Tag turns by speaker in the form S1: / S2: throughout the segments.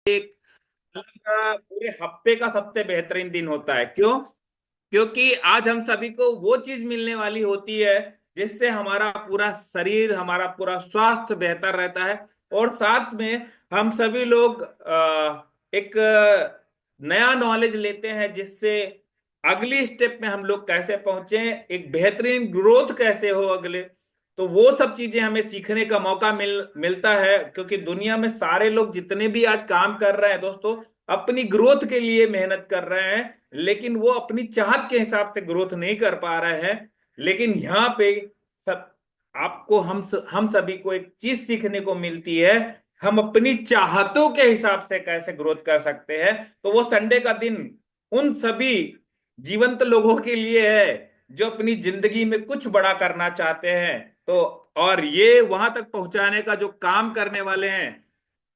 S1: एक पूरे हफ्ते का सबसे बेहतरीन दिन होता है। क्यों? क्योंकि आज हम सभी को वो चीज मिलने वाली होती है जिससे हमारा पूरा शरीर, हमारा पूरा स्वास्थ्य बेहतर रहता है। और साथ में हम सभी लोग एक नया नॉलेज लेते हैं जिससे अगली स्टेप में हम लोग कैसे पहुंचे, एक बेहतरीन ग्रोथ कैसे हो अगले। तो वो सब चीजें हमें सीखने का मौका मिलता है, क्योंकि दुनिया में सारे लोग जितने भी आज काम कर रहे हैं दोस्तों, अपनी ग्रोथ के लिए मेहनत कर रहे हैं, लेकिन वो अपनी चाहत के हिसाब से ग्रोथ नहीं कर पा रहे हैं। लेकिन यहाँ पे सब आपको हम सभी को एक चीज सीखने को मिलती है, हम अपनी चाहतों के हिसाब से कैसे ग्रोथ कर सकते हैं। तो वो संडे का दिन उन सभी जीवंत लोगों के लिए है जो अपनी जिंदगी में कुछ बड़ा करना चाहते हैं। तो और ये वहां तक पहुंचाने का जो काम करने वाले हैं,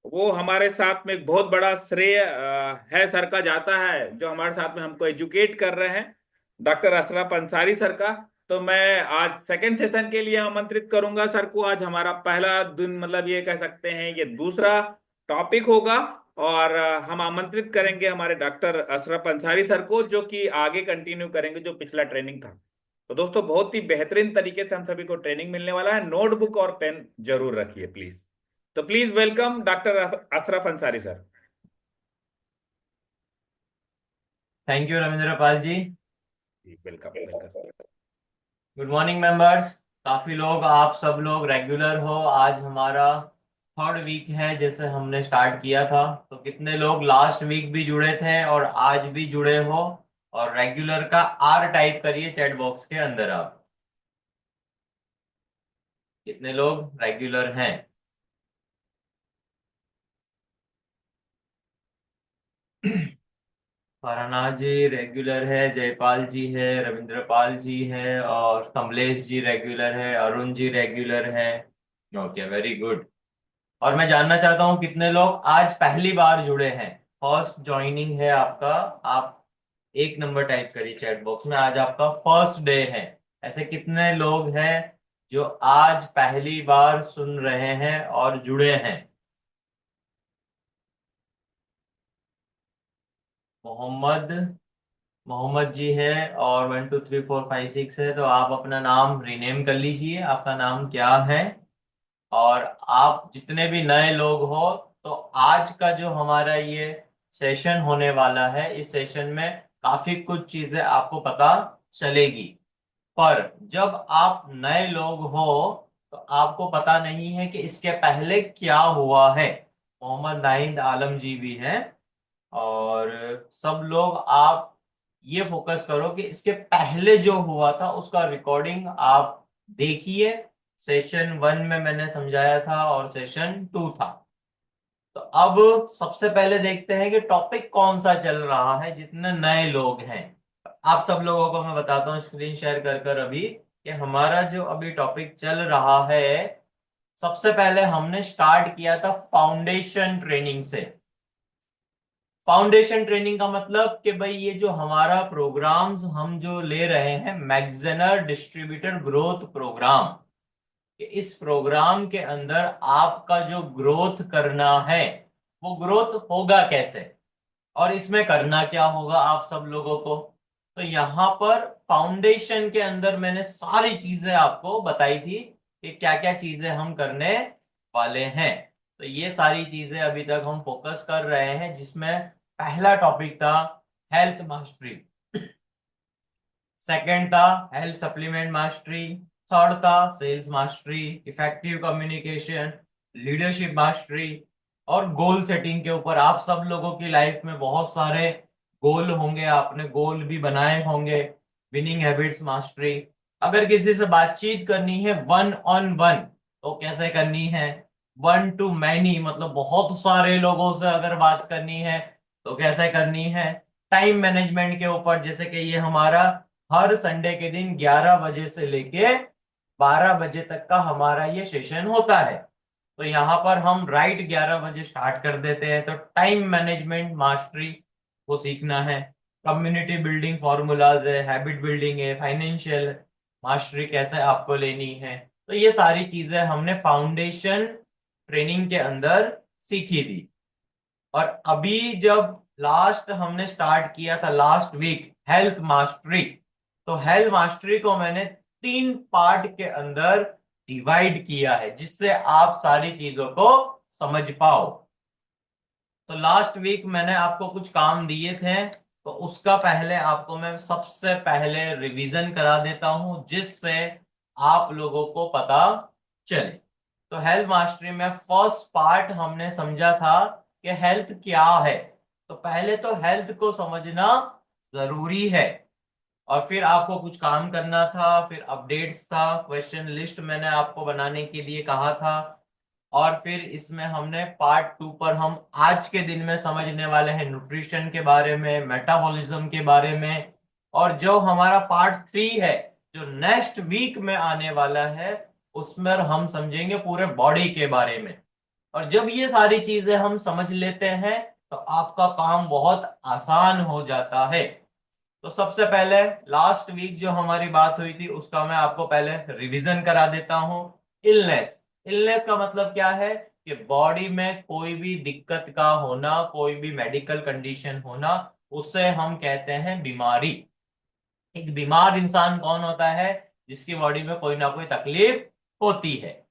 S1: वो हमारे साथ में एक बहुत बड़ा श्रेय है सर का जाता है, जो हमारे साथ में हमको एजुकेट कर रहे हैं, डॉक्टर अशरफ अंसारी सर का। तो मैं आज सेकंड सेशन के लिए आमंत्रित करूंगा सर को। आज हमारा पहला दिन, मतलब ये कह सकते हैं ये दूसरा टॉपिक होगा। और हम आमंत्रित करेंगे हमारे डॉक्टर अशरफ अंसारी सर को, जो कि आगे कंटिन्यू करेंगे जो पिछला ट्रेनिंग था। तो दोस्तों, बहुत ही बेहतरीन तरीके से हम सभी को ट्रेनिंग मिलने वाला है। नोटबुक और पेन जरूर रखिए प्लीज। तो please welcome doctor Ashraf Ansari sir.
S2: Thank you Ravindra Pal ji.
S1: जी welcome welcome.
S2: Good morning members. काफी लोग, आप सब लोग रेगुलर हो। आज हमारा थर्ड वीक है जैसे हमने स्टार्ट किया था। तो कितने लोग लास्ट वीक भी जुड़े थे और आज भी जुड़े हो? और रेगुलर का आर टाइप करिए चैट बॉक्स के अंदर। आप कितने लोग रेगुलर हैं? फरहाना जी रेगुलर है, जयपाल जी है, रविंद्र पाल जी है और कमलेश जी रेगुलर है, अरुण जी रेगुलर है। Okay, very good. और मैं जानना चाहता हूं कितने लोग आज पहली बार जुड़े हैं। फर्स्ट ज्वाइनिंग है आपका। आप एक नंबर टाइप करिए चैट बॉक्स में, आज आपका फर्स्ट डे है। ऐसे कितने लोग हैं जो आज पहली बार सुन रहे हैं और जुड़े हैं? मोहम्मद, मोहम्मद जी है और 1 2 3 4 5 6 है। तो आप अपना नाम रीनेम कर लीजिए। आपका नाम क्या है? और आप जितने भी नए लोग हो, तो आज का जो हमारा ये सेशन होने वाला है, इस सेशन में काफी कुछ चीजें आपको पता चलेगी। पर जब आप नए लोग हो तो आपको पता नहीं है कि इसके पहले क्या हुआ है। मोहम्मद नाहिद आलम जी भी हैं और सब लोग। आप ये फोकस करो कि इसके पहले जो हुआ था उसका रिकॉर्डिंग आप देखिए। सेशन 1 में मैंने समझाया था और सेशन 2 था। तो अब सबसे पहले देखते हैं कि टॉपिक कौन सा चल रहा है जितने नए लोग हैं। आप सब लोगों को मैं बताता हूँ स्क्रीन शेयर कर कर अभी, कि हमारा जो अभी टॉपिक चल रहा है, सबसे पहले हमने स्टार्ट किया था फाउंडेशन ट्रेनिंग से। फाउंडेशन ट्रेनिंग का मतलब कि भाई ये जो हमारा प्रोग्राम्स हम जो ले रहे हैं, मैगजेनर डिस्ट्रीब्यूटर ग्रोथ प्रोग्राम, कि इस प्रोग्राम के अंदर आपका जो ग्रोथ करना है, वो ग्रोथ होगा कैसे और इसमें करना क्या होगा आप सब लोगों को। तो यहाँ पर फाउंडेशन के अंदर मैंने सारी चीजें आपको बताई थी कि क्या क्या चीजें हम करने वाले हैं। तो ये सारी चीजें अभी तक हम फोकस कर रहे हैं, जिसमें पहला टॉपिक था हेल्थ मास्टरी, सेकंड था हेल्थ सप्लीमेंट मास्टरी, थर्ड था sales mastery, effective communication, leadership mastery और गोल सेटिंग के ऊपर। आप सब लोगों की लाइफ में बहुत सारे गोल होंगे, आपने गोल भी बनाए होंगे। विनिंग हैबिट्स मास्टरी, अगर किसी से बातचीत करनी है वन ऑन वन तो कैसे करनी है। वन टू मैनी, मतलब बहुत सारे लोगों से अगर बात करनी है तो कैसे करनी है। टाइम मैनेजमेंट के ऊपर, जैसे कि ये हमारा हर संडे के दिन 11 बजे से लेके 12 बजे तक का हमारा ये सेशन होता है। तो यहाँ पर हम राइट 11 बजे स्टार्ट कर देते हैं। तो टाइम मैनेजमेंट मास्टरी को सीखना है। कम्युनिटी बिल्डिंग फॉर्मूलाज है, हैबिट बिल्डिंग है, फाइनेंशियल मास्टरी कैसे आपको लेनी है। तो ये सारी चीजें हमने फाउंडेशन ट्रेनिंग के अंदर सीखी थी। और अभी जब लास्ट हमने स्टार्ट किया था लास्ट वीक हेल्थ मास्टरी, तो हेल्थ मास्टरी को मैंने 3 पार्ट के अंदर डिवाइड किया है जिससे आप सारी चीजों को समझ पाओ। तो लास्ट वीक मैंने आपको कुछ काम दिए थे, तो उसका पहले आपको मैं सबसे पहले रिवीजन करा देता हूं जिससे आप लोगों को पता चले। तो हेल्थ मास्टरी में फर्स्ट पार्ट हमने समझा था कि हेल्थ क्या है। तो पहले तो हेल्थ को समझना जरूरी है, और फिर आपको कुछ काम करना था, फिर अपडेट्स था, क्वेश्चन लिस्ट मैंने आपको बनाने के लिए कहा था। और फिर इसमें हमने पार्ट 2 पर हम आज के दिन में समझने वाले हैं न्यूट्रिशन के बारे में, मेटाबॉलिज्म के बारे में। और जो हमारा पार्ट 3 है जो नेक्स्ट वीक में आने वाला है, उसमें हम समझेंगे पूरे बॉडी के बारे में। और जब ये सारी चीजें हम समझ लेते हैं तो आपका काम बहुत आसान हो जाता है। तो सबसे पहले लास्ट वीक जो हमारी बात हुई थी उसका मैं आपको पहले रिवीजन करा देता हूं। इलनेस, इलनेस का मतलब क्या है कि बॉडी में कोई भी दिक्कत का होना, कोई भी मेडिकल कंडीशन होना, उसे हम कहते हैं बीमारी। एक बीमार इंसान कौन होता है? जिसकी बॉडी में कोई ना कोई तकलीफ होती है।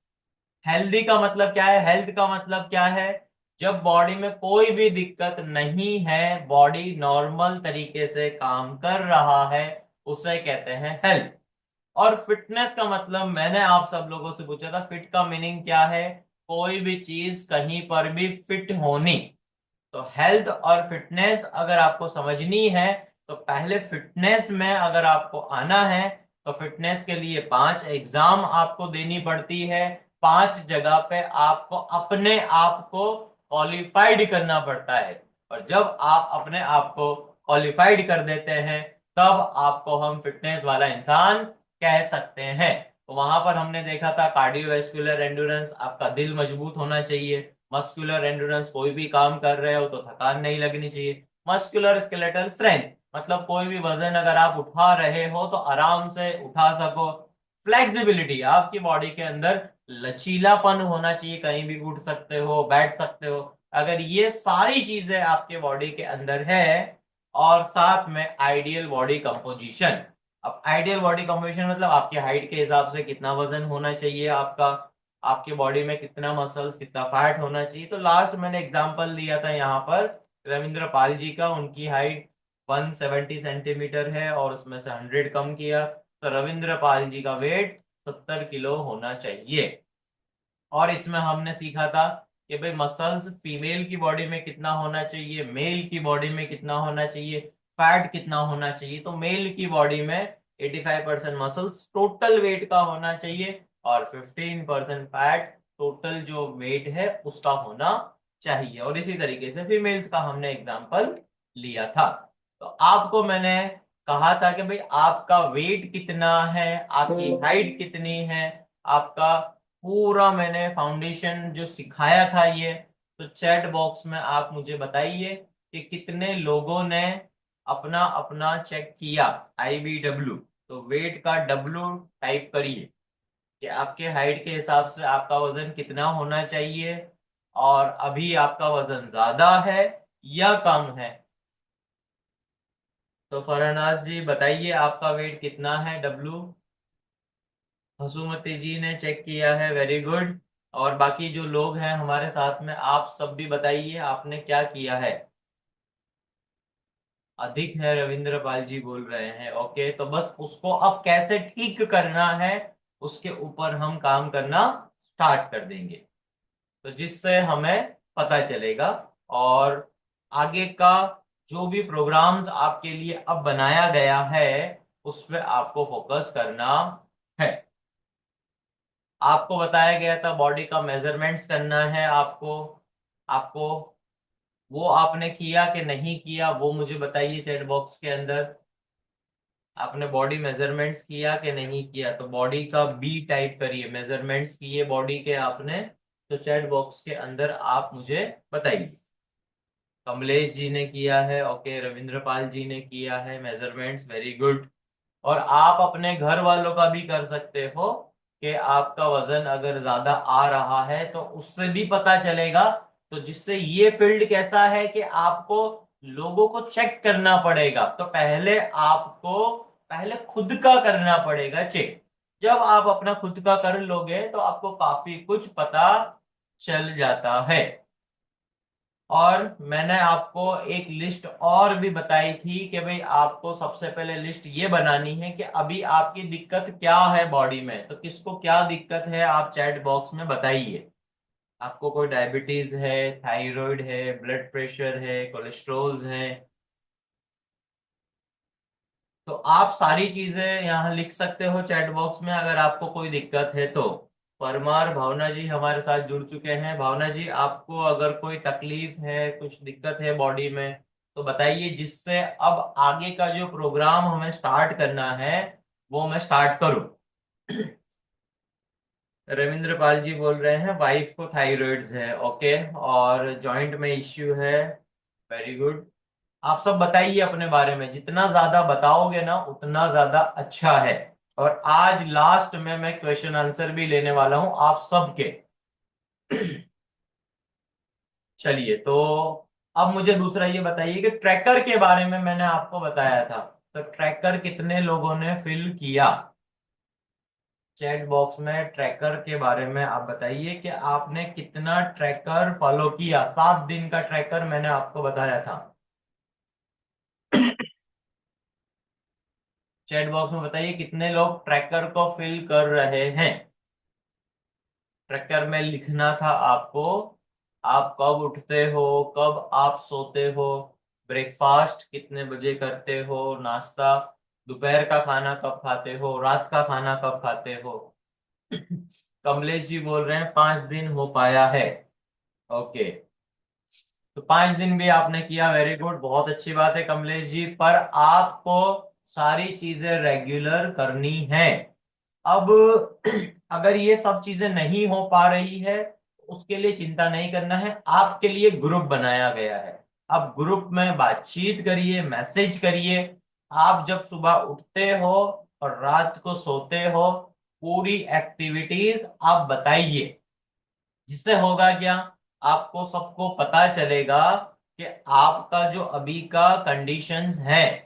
S2: हेल्दी का मतलब क्या है? हेल्थ का मतलब क्या है? जब बॉडी में कोई भी दिक्कत नहीं है, बॉडी नॉर्मल तरीके से काम कर रहा है, उसे कहते हैं हेल्थ। और फिटनेस का मतलब मैंने आप सब लोगों से पूछा था, फिट का मीनिंग क्या है? कोई भी चीज कहीं पर भी फिट होनी। तो हेल्थ और फिटनेस अगर आपको समझनी है तो पहले फिटनेस में अगर आपको आना है तो फिटनेस के लिए 5 एग्जाम आपको देनी पड़ती है। 5 जगह पे आपको अपने आप को क्वालिफाइड करना पड़ता है। और जब आप अपने आप को क्वालिफाइड कर देते हैं तब आपको हम फिटनेस वाला इंसान कह सकते हैं। तो वहां पर हमने देखा था कार्डियोवैस्कुलर एंड्योरेंस, आपका दिल मजबूत होना चाहिए। मस्कुलर एंड्योरेंस, कोई भी काम कर रहे हो तो थकान नहीं लगनी चाहिए। मस्कुलर स्केलेटल स्ट्रेंथ, मतलब कोई भी वजन अगर आप उठा रहे हो तो आराम से उठा सको। फ्लेक्सिबिलिटी, आपकी बॉडी के अंदर लचीलापन होना चाहिए, कहीं भी उठ सकते हो, बैठ सकते हो। अगर ये सारी चीजें आपके बॉडी के अंदर है, और साथ में आइडियल बॉडी कंपोजिशन। अब आइडियल बॉडी कंपोजिशन मतलब आपके हाइट के हिसाब से कितना वजन होना चाहिए आपका, आपके बॉडी में कितना मसल्स, कितना फैट होना चाहिए। तो लास्ट मैंने एग्जांपल दिया था यहाँ पर रविंद्र पाल जी का, उनकी हाइट 170 सेंटीमीटर है और उसमें से 100 कम किया, तो रविंद्र पाल जी का वेट 70 किलो होना चाहिए। और इसमें हमने सीखा था कि भाई मसल्स फीमेल की बॉडी में कितना होना चाहिए, मेल की बॉडी में कितना होना चाहिए, फैट कितना होना चाहिए। तो मेल की बॉडी में 85% मसल्स टोटल वेट का होना चाहिए, और 15% फैट टोटल जो वेट है उसका होना चाहिए। और इसी तरीके से फीमेल्स का हमने एग्जाम्पल लिया था। तो आपको मैंने कहा था कि भाई आपका वेट कितना है, आपकी हाइट कितनी है, आपका पूरा मैंने फाउंडेशन जो सिखाया था ये। तो चैट बॉक्स में आप मुझे बताइए कि कितने लोगों ने अपना अपना चेक किया IBW। तो वेट का W टाइप करिए कि आपके हाइट के हिसाब से आपका वजन कितना होना चाहिए, और अभी आपका वजन ज्यादा है या कम है। तो फरनाज जी बताइए आपका वेट कितना है W। हसुमती जी ने चेक किया है, वेरी गुड। और बाकी जो लोग हैं हमारे साथ में, आप सब भी बताइए आपने क्या किया है। अधिक है, रविंद्र पाल जी बोल रहे हैं, ओके। तो बस उसको अब कैसे ठीक करना है उसके ऊपर हम काम करना स्टार्ट कर देंगे, तो जिससे हमें पता चलेगा। और आगे का जो भी प्रोग्राम्स आपके लिए अब बनाया गया है उस पर आपको फोकस करना है। आपको बताया गया था बॉडी का मेजरमेंट्स करना है आपको। आपको वो आपने किया कि नहीं किया वो मुझे बताइए चैट बॉक्स के अंदर। आपने बॉडी मेजरमेंट्स किया कि नहीं किया? तो बॉडी का बी टाइप करिए, मेजरमेंट्स किए बॉडी के आपने, तो चैट बॉक्स के अंदर आप मुझे बताइए। कमलेश जी ने किया है, ओके। रविंद्र पाल जी ने किया है मेजरमेंट्स, वेरी गुड। और आप अपने घर वालों का भी कर सकते हो कि आपका वजन अगर ज्यादा आ रहा है तो उससे भी पता चलेगा तो जिससे ये फील्ड कैसा है कि आपको लोगों को चेक करना पड़ेगा, तो पहले खुद का करना पड़ेगा चेक। जब आप अपना खुद का कर लोगे तो आपको काफी कुछ पता चल जाता है। और मैंने आपको एक लिस्ट और भी बताई थी कि भाई आपको सबसे पहले लिस्ट ये बनानी है कि अभी आपकी दिक्कत क्या है बॉडी में, तो किसको क्या दिक्कत है आप चैट बॉक्स में बताइए। आपको कोई डायबिटीज है, थायराइड है, ब्लड प्रेशर है, कोलेस्ट्रोल है, तो आप सारी चीजें यहाँ लिख सकते हो चैट बॉक्स में अगर आपको कोई दिक्कत है तो। परमार भावना जी हमारे साथ जुड़ चुके हैं। भावना जी, आपको अगर कोई तकलीफ है, कुछ दिक्कत है बॉडी में, तो बताइए, जिससे अब आगे का जो प्रोग्राम हमें स्टार्ट करना है वो मैं स्टार्ट करूं। रविंद्र पाल जी बोल रहे हैं वाइफ को थायराइड है, ओके, और जॉइंट में इश्यू है। Very good. आप सब बताइए अपने बारे में, जितना ज्यादा बताओगे ना उतना ज्यादा अच्छा है। और आज लास्ट में मैं क्वेश्चन आंसर भी लेने वाला हूं आप सबके। चलिए, तो अब मुझे दूसरा ये बताइए कि ट्रैकर के बारे में मैंने आपको बताया था, तो ट्रैकर कितने लोगों ने फिल किया? चैट बॉक्स में ट्रैकर के बारे में आप बताइए कि आपने कितना ट्रैकर फॉलो किया। 7 दिन का ट्रैकर मैंने आपको बताया था। चैट बॉक्स में बताइए कितने लोग ट्रैकर को फिल कर रहे हैं। ट्रैकर में लिखना था आपको, आप कब उठते हो, कब आप सोते हो, ब्रेकफास्ट कितने बजे करते हो, नाश्ता, दोपहर का खाना कब खाते हो, रात का खाना कब खाते हो। कमलेश जी बोल रहे हैं 5 दिन हो पाया है। ओके, तो 5 दिन भी आपने किया, वेरी गुड, बहुत अच्छी बात है कमलेश जी। पर आपको सारी चीजें रेगुलर करनी है। अब अगर ये सब चीजें नहीं हो पा रही है, उसके लिए चिंता नहीं करना है, आपके लिए ग्रुप बनाया गया है। आप ग्रुप में बातचीत करिए, मैसेज करिए। आप जब सुबह उठते हो और रात को सोते हो, पूरी एक्टिविटीज आप बताइए। जिससे होगा क्या, आपको सबको पता चलेगा कि आपका जो अभी का कंडीशंस है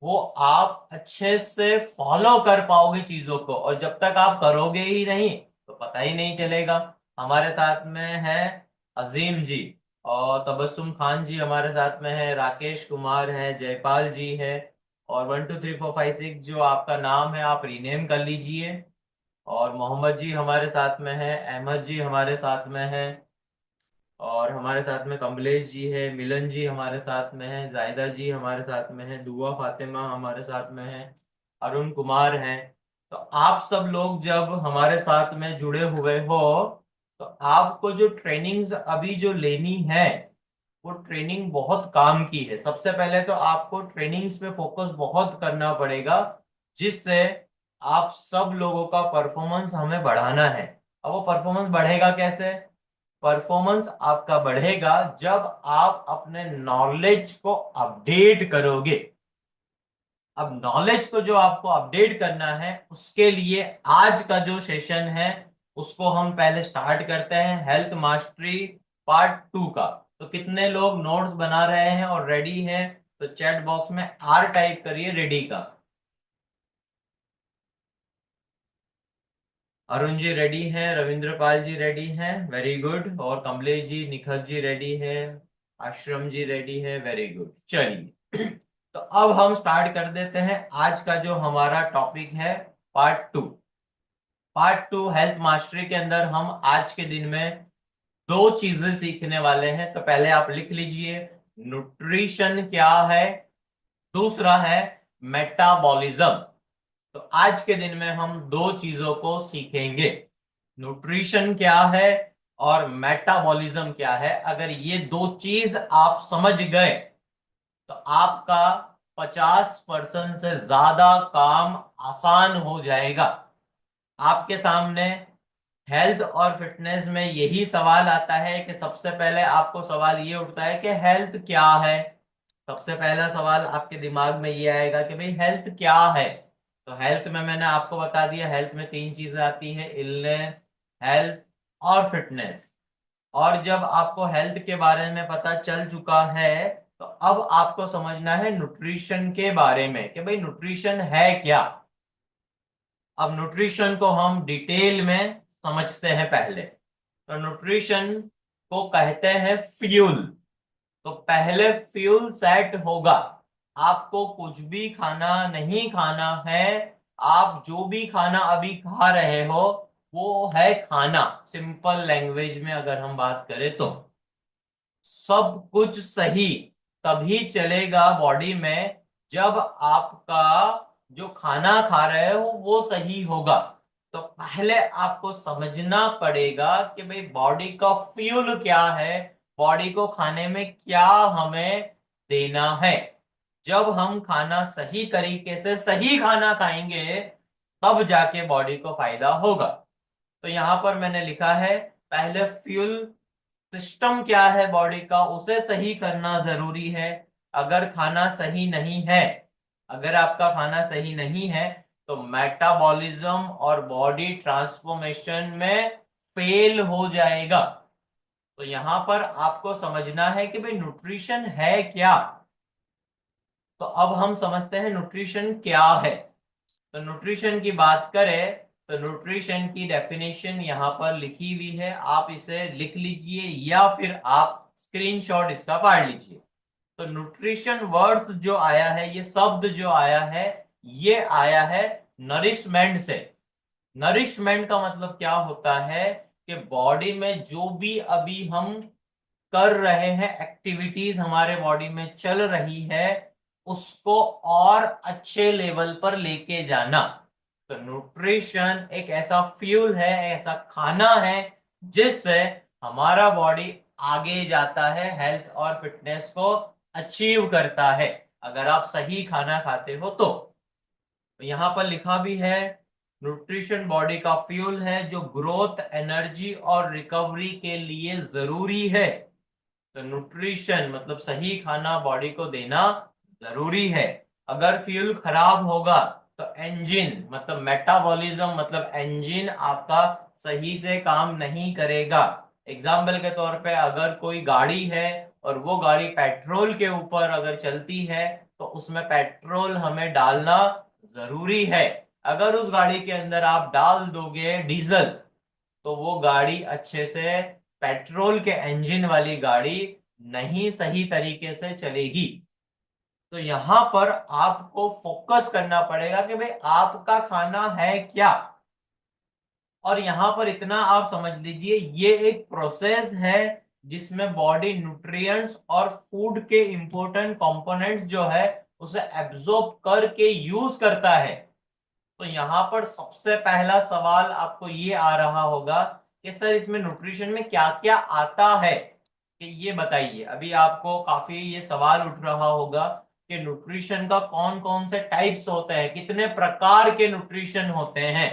S2: वो आप अच्छे से फॉलो कर पाओगे चीजों को। और जब तक आप करोगे ही नहीं तो पता ही नहीं चलेगा। हमारे साथ में है अजीम जी, और तबस्सुम खान जी हमारे साथ में है, राकेश कुमार है, जयपाल जी है, और 1 2 3 4 5 6 जो आपका नाम है आप रीनेम कर लीजिए। और मोहम्मद जी हमारे साथ में है, अहमद जी हमारे साथ में है, और हमारे साथ में कमलेश जी है, मिलन जी हमारे साथ में है, जायदा जी हमारे साथ में है, दुआ फातिमा हमारे साथ में है, अरुण कुमार है। तो आप सब लोग जब हमारे साथ में जुड़े हुए हो, तो आपको जो ट्रेनिंग्स अभी जो लेनी है वो ट्रेनिंग बहुत काम की है। सबसे पहले तो आपको ट्रेनिंग्स पे फोकस बहुत करना पड़ेगा, जिससे आप सब लोगों का परफॉर्मेंस हमें बढ़ाना है। अब वो परफॉर्मेंस बढ़ेगा कैसे? परफॉर्मेंस आपका बढ़ेगा जब आप अपने नॉलेज को अपडेट करोगे। अब नॉलेज को जो आपको अपडेट करना है उसके लिए आज का जो सेशन है उसको हम पहले स्टार्ट करते हैं, हेल्थ मास्टरी पार्ट 2 का। तो कितने लोग नोट्स बना रहे हैं और रेडी हैं? तो चैट बॉक्स में आर टाइप करिए, रेडी का। अरुण जी रेडी हैं, रविंद्र पाल जी रेडी हैं, वेरी गुड, और कमलेश जी, निखत जी रेडी है, आश्रम जी रेडी है, वेरी गुड। चलिए, तो अब हम स्टार्ट कर देते हैं आज का जो हमारा टॉपिक है, पार्ट 2। पार्ट 2 हेल्थ मास्टरी के अंदर हम आज के दिन में दो चीजें सीखने वाले हैं। तो पहले आप लिख लीजिए, न्यूट्रिशन क्या है, दूसरा है मेटाबॉलिज्म। तो आज के दिन में हम दो चीजों को सीखेंगे, न्यूट्रिशन क्या है और मेटाबॉलिज्म क्या है। अगर ये दो चीज आप समझ गए तो आपका 50% से ज्यादा काम आसान हो जाएगा। आपके सामने हेल्थ और फिटनेस में यही सवाल आता है कि सबसे पहले आपको सवाल ये उठता है कि हेल्थ क्या है। सबसे पहला सवाल आपके दिमाग में ये आएगा कि भाई हेल्थ क्या है। तो हेल्थ में मैंने आपको बता दिया, हेल्थ में 3 चीजें आती हैं, इलनेस, हेल्थ और फिटनेस। और जब आपको हेल्थ के बारे में पता चल चुका है, तो अब आपको समझना है न्यूट्रिशन के बारे में कि भाई न्यूट्रिशन है क्या। अब न्यूट्रिशन को हम डिटेल में समझते हैं पहले। तो न्यूट्रिशन को कहते हैं फ्यूल। तो पहले फ्यूल सेट होगा। आपको कुछ भी खाना नहीं खाना है। आप जो भी खाना अभी खा रहे हो वो है खाना। सिंपल लैंग्वेज में अगर हम बात करें तो सब कुछ सही तभी चलेगा बॉडी में जब आपका जो खाना खा रहे हो वो सही होगा। तो पहले आपको समझना पड़ेगा कि भाई बॉडी का फ्यूल क्या है, बॉडी को खाने में क्या हमें देना है। जब हम खाना सही तरीके से सही खाना खाएंगे तब जाके बॉडी को फायदा होगा। तो यहां पर मैंने लिखा है पहले फ्यूल सिस्टम क्या है बॉडी का उसे सही करना जरूरी है। अगर खाना सही नहीं है, अगर आपका खाना सही नहीं है तो मेटाबॉलिज्म और बॉडी ट्रांसफॉर्मेशन में फेल हो जाएगा। तो यहां पर आपको समझना है कि भाई न्यूट्रिशन है क्या। तो अब हम समझते हैं न्यूट्रिशन क्या है। तो न्यूट्रिशन की बात करें तो न्यूट्रिशन की डेफिनेशन यहाँ पर लिखी हुई है, आप इसे लिख लीजिए या फिर आप स्क्रीनशॉट इसका पाड़ लीजिए। तो न्यूट्रिशन वर्ड जो आया है, ये शब्द जो आया है, ये आया है नरिशमेंट से। नरिशमेंट का मतलब क्या होता है कि बॉडी में जो भी अभी हम कर रहे हैं, एक्टिविटीज हमारे बॉडी में चल रही है, उसको और अच्छे लेवल पर लेके जाना। तो न्यूट्रिशन एक ऐसा फ्यूल है, ऐसा खाना है जिससे हमारा बॉडी आगे जाता है, हेल्थ और फिटनेस को अचीव करता है अगर आप सही खाना खाते हो तो। यहां पर लिखा भी है न्यूट्रिशन बॉडी का फ्यूल है जो ग्रोथ, एनर्जी और रिकवरी के लिए जरूरी है। तो न्यूट्रिशन मतलब सही खाना बॉडी को देना जरूरी है। अगर फ्यूल खराब होगा तो इंजन मतलब मेटाबॉलिज्म मतलब इंजन आपका सही से काम नहीं करेगा। एग्जाम्पल के तौर पे अगर कोई गाड़ी है और वो गाड़ी पेट्रोल के ऊपर अगर चलती है तो उसमें पेट्रोल हमें डालना जरूरी है। अगर उस गाड़ी के अंदर आप डाल दोगे डीजल तो वो गाड़ी अच्छे से, पेट्रोल के इंजन वाली गाड़ी नहीं सही तरीके से चलेगी। तो यहां पर आपको फोकस करना पड़ेगा कि भाई आपका खाना है क्या। और यहां पर इतना आप समझ लीजिए ये एक प्रोसेस है जिसमें बॉडी न्यूट्रिएंट्स और फूड के इंपॉर्टेंट कंपोनेंट्स जो है उसे एब्जॉर्ब करके यूज करता है। तो यहाँ पर सबसे पहला सवाल आपको ये आ रहा होगा कि सर इसमें न्यूट्रिशन में क्या क्या आता है, कि ये बताइए। अभी आपको काफी ये सवाल उठ रहा होगा कि न्यूट्रिशन का कौन कौन से टाइप्स होते हैं, कितने प्रकार के न्यूट्रिशन होते हैं।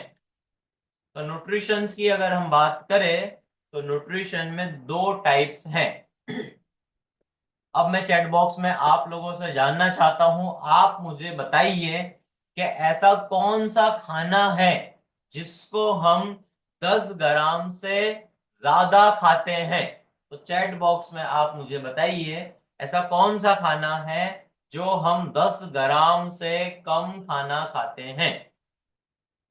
S2: तो न्यूट्रिशन की अगर हम बात करें तो न्यूट्रिशन में दो टाइप्स हैं। अब मैं चैट बॉक्स में आप लोगों से जानना चाहता हूं, आप मुझे बताइए कि ऐसा कौन सा खाना है जिसको हम 10 ग्राम से ज्यादा खाते हैं। तो चैट बॉक्स में आप मुझे बताइए ऐसा कौन सा खाना है जो हम 10 ग्राम से कम खाना खाते हैं।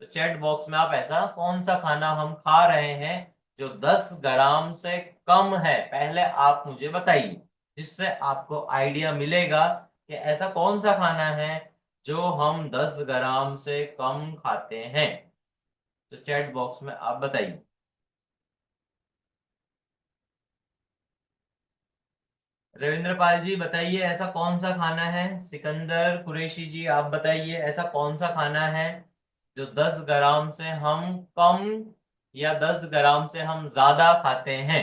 S2: तो चैट बॉक्स में आप ऐसा कौन सा खाना हम खा रहे हैं जो 10 ग्राम से कम है, पहले आप मुझे बताइए, जिससे आपको आइडिया मिलेगा कि ऐसा कौन सा खाना है जो हम 10 ग्राम से कम खाते हैं। तो चैट बॉक्स में आप बताइए। रविंद्र पाल जी बताइए ऐसा कौन सा खाना है। सिकंदर कुरैशी जी आप बताइए ऐसा कौन सा खाना है जो 10 ग्राम से हम कम या 10 ग्राम से हम ज्यादा खाते हैं।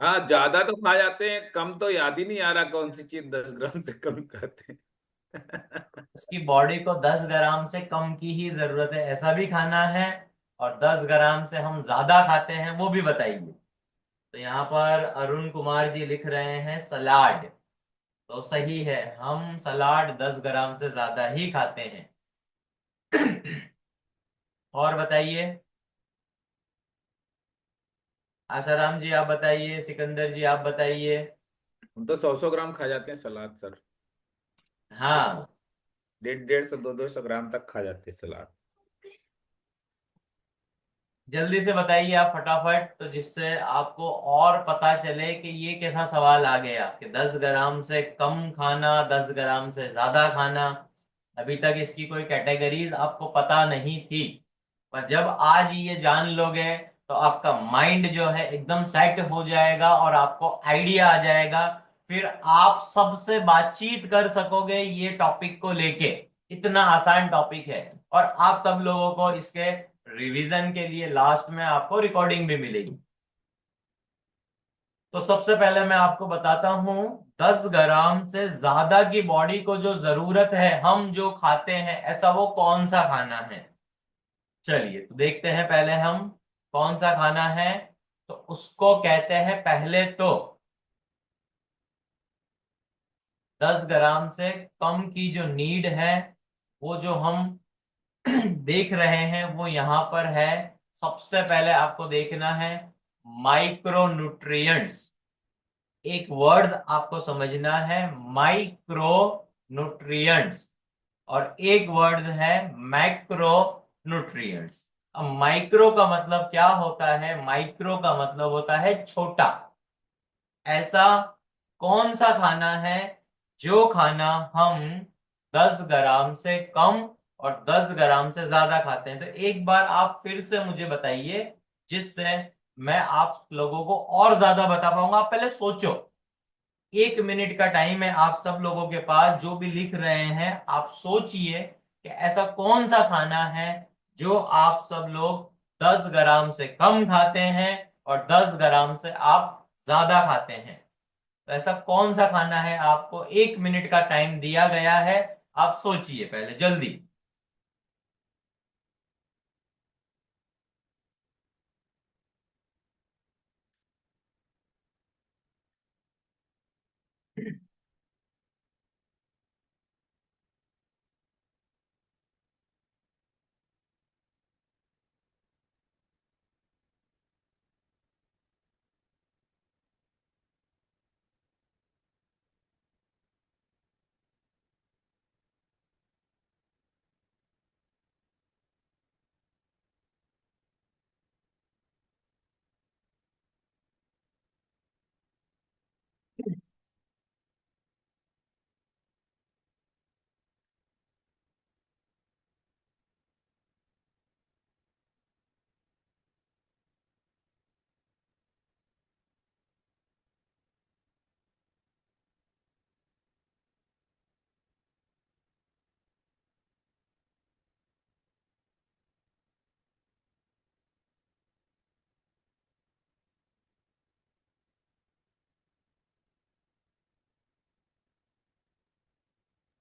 S1: हाँ, ज्यादा तो खा जाते हैं, कम तो याद ही नहीं आ रहा कौन सी चीज 10 ग्राम से कम खाते हैं।
S2: उसकी बॉडी को 10 ग्राम से कम की ही जरूरत है, ऐसा भी खाना है। और 10 ग्राम से हम ज्यादा खाते हैं वो भी बताइए। तो यहाँ पर अरुण कुमार जी लिख रहे हैं सलाड। तो सही है, हम सलाड 10 ग्राम से ज्यादा ही खाते हैं। और बताइए। आशाराम जी आप बताइए, सिकंदर जी आप बताइए।
S1: हम तो 100-100 ग्राम खा जाते हैं सलाद सर।
S2: हाँ,
S1: 150-150 200-200 ग्राम तक खा जाते हैं सलाद।
S2: जल्दी से बताइए आप फटाफट, तो जिससे आपको और पता चले कि ये कैसा सवाल आ गया कि 10 ग्राम से कम खाना, 10 ग्राम से ज्यादा खाना। अभी तक इसकी कोई कैटेगरीज आपको पता नहीं थी, पर जब आज ये जान लोगे तो आपका माइंड जो है एकदम सेट हो जाएगा और आपको आइडिया आ जाएगा। फिर आप सबसे बातचीत कर सकोगे ये टॉपिक को लेके। इतना आसान टॉपिक है। और आप सब लोगों को इसके रिवीजन के लिए लास्ट में आपको रिकॉर्डिंग भी मिलेगी। तो सबसे पहले मैं आपको बताता हूं, 10 ग्राम से ज्यादा की बॉडी को जो जरूरत है, हम जो खाते हैं, ऐसा वो कौन सा खाना है। चलिए तो देखते हैं पहले हम कौन सा खाना है। तो उसको कहते हैं पहले तो 10 ग्राम से कम की जो नीड है, वो जो हम देख रहे हैं वो यहां पर है। सबसे पहले आपको देखना है माइक्रो न्यूट्रिएंट्स। एक वर्ड आपको समझना है, माइक्रो न्यूट्रिएंट्स। और एक वर्ड है मैक्रो न्यूट्रिएंट्स। अब माइक्रो का मतलब क्या होता है? माइक्रो का मतलब होता है छोटा। ऐसा कौन सा खाना है जो खाना हम 10 ग्राम से कम और 10 ग्राम से ज्यादा खाते हैं? तो एक बार आप फिर से मुझे बताइए, जिससे मैं आप लोगों को और ज्यादा बता पाऊंगा। आप पहले सोचो, 1 मिनट का टाइम है आप सब लोगों के पास। जो भी लिख रहे हैं आप सोचिए कि ऐसा कौन सा खाना है जो आप सब लोग 10 ग्राम से कम खाते हैं और 10 ग्राम से आप ज्यादा खाते हैं। तो ऐसा कौन सा खाना है? आपको 1 मिनट का टाइम दिया गया है, आप सोचिए पहले जल्दी।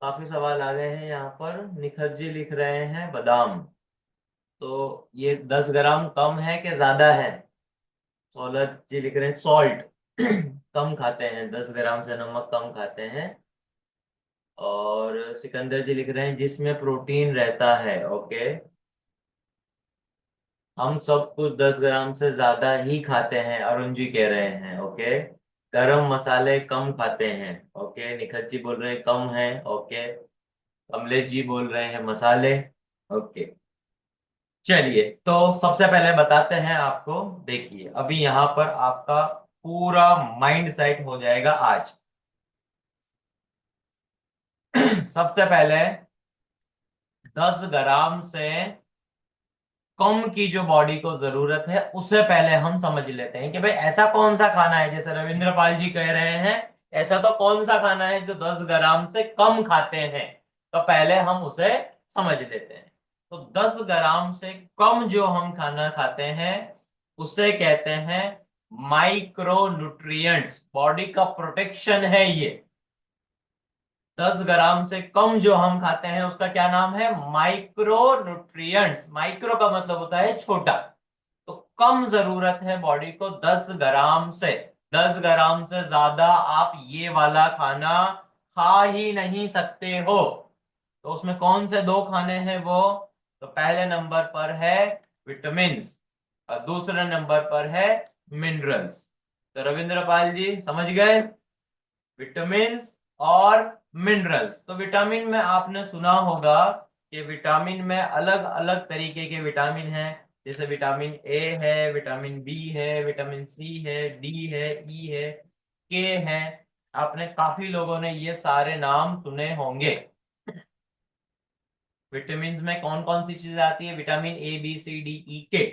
S2: काफी सवाल आ गए हैं यहाँ पर। निखत जी लिख रहे हैं बादाम। तो ये 10 ग्राम कम है कि ज्यादा है? सौलत जी लिख रहे हैं सॉल्ट। कम खाते हैं, 10 ग्राम से नमक कम खाते हैं। और सिकंदर जी लिख रहे हैं जिसमें प्रोटीन रहता है। ओके, हम सब कुछ 10 ग्राम से ज्यादा ही खाते हैं, अरुण जी कह रहे हैं। ओके, गरम मसाले कम खाते हैं। ओके, निखत जी बोल रहे हैं कम है। ओके, कमलेश जी बोल रहे हैं मसाले। ओके, चलिए तो सबसे पहले बताते हैं आपको। देखिए अभी यहाँ पर आपका पूरा माइंड सेट हो जाएगा आज। सबसे पहले 10 ग्राम से कम की जो बॉडी को जरूरत है, उससे पहले हम समझ लेते हैं कि भाई ऐसा कौन सा खाना है। जैसे रविंद्र पाल जी कह रहे हैं, ऐसा तो कौन सा खाना है जो 10 ग्राम से कम खाते हैं। तो पहले हम उसे समझ लेते हैं। तो 10 ग्राम से कम जो हम खाना खाते हैं, उसे कहते हैं माइक्रो न्यूट्रिएंट्स। बॉडी का प्रोटेक्शन है ये। 10 ग्राम से कम जो हम खाते हैं उसका क्या नाम है? Micro nutrients. माइक्रो का मतलब होता है छोटा। तो कम जरूरत है बॉडी को 10 ग्राम से। 10 ग्राम से ज्यादा आप ये वाला खाना खा ही नहीं सकते हो। तो उसमें कौन से दो खाने हैं वो? तो पहले नंबर पर है विटामिन्स और दूसरे नंबर पर है मिनरल्स। तो रविंद्र पाल जी समझ गए, विटामिन्स और मिनरल्स। तो विटामिन में आपने सुना होगा कि विटामिन में अलग अलग तरीके के विटामिन हैं, जैसे विटामिन ए है, विटामिन बी है, विटामिन सी है, डी है, ई है, के है। आपने काफी लोगों ने ये सारे नाम सुने होंगे। विटामिन में कौन कौन सी चीजें आती है? Vitamin A B C D E के।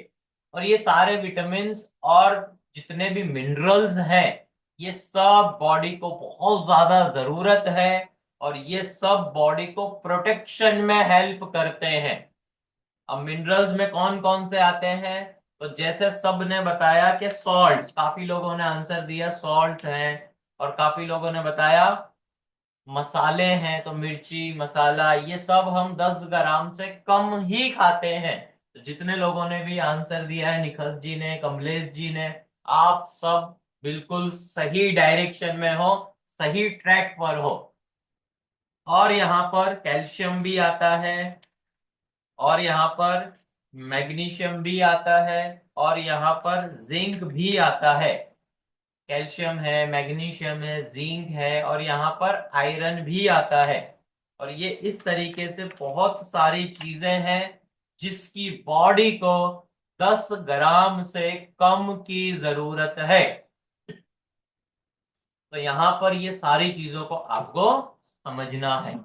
S2: और ये सारे विटामिन और जितने भी मिनरल्स हैं, ये सब बॉडी को बहुत ज्यादा जरूरत है, और ये सब बॉडी को प्रोटेक्शन में हेल्प करते हैं। अब मिनरल्स में कौन कौन से आते हैं? तो जैसे सब ने बताया कि सॉल्ट, काफी लोगों ने आंसर दिया सॉल्ट है, और काफी लोगों ने बताया मसाले हैं, तो मिर्ची मसाला ये सब हम 10 ग्राम से कम ही खाते हैं। तो जितने लोगों ने भी आंसर दिया है, निखत जी ने, कमलेश जी ने, आप सब बिल्कुल सही डायरेक्शन में हो, सही ट्रैक पर हो। और यहाँ पर कैल्शियम भी आता है, और यहाँ पर मैग्नीशियम भी आता है, और यहाँ पर जिंक भी आता है। कैल्शियम है, मैग्नीशियम है, जिंक है, और यहाँ पर आयरन भी आता है। और ये इस तरीके से बहुत सारी चीजें हैं जिसकी बॉडी को 10 ग्राम से कम की जरूरत है। तो यहाँ पर ये सारी चीजों को आपको समझना है।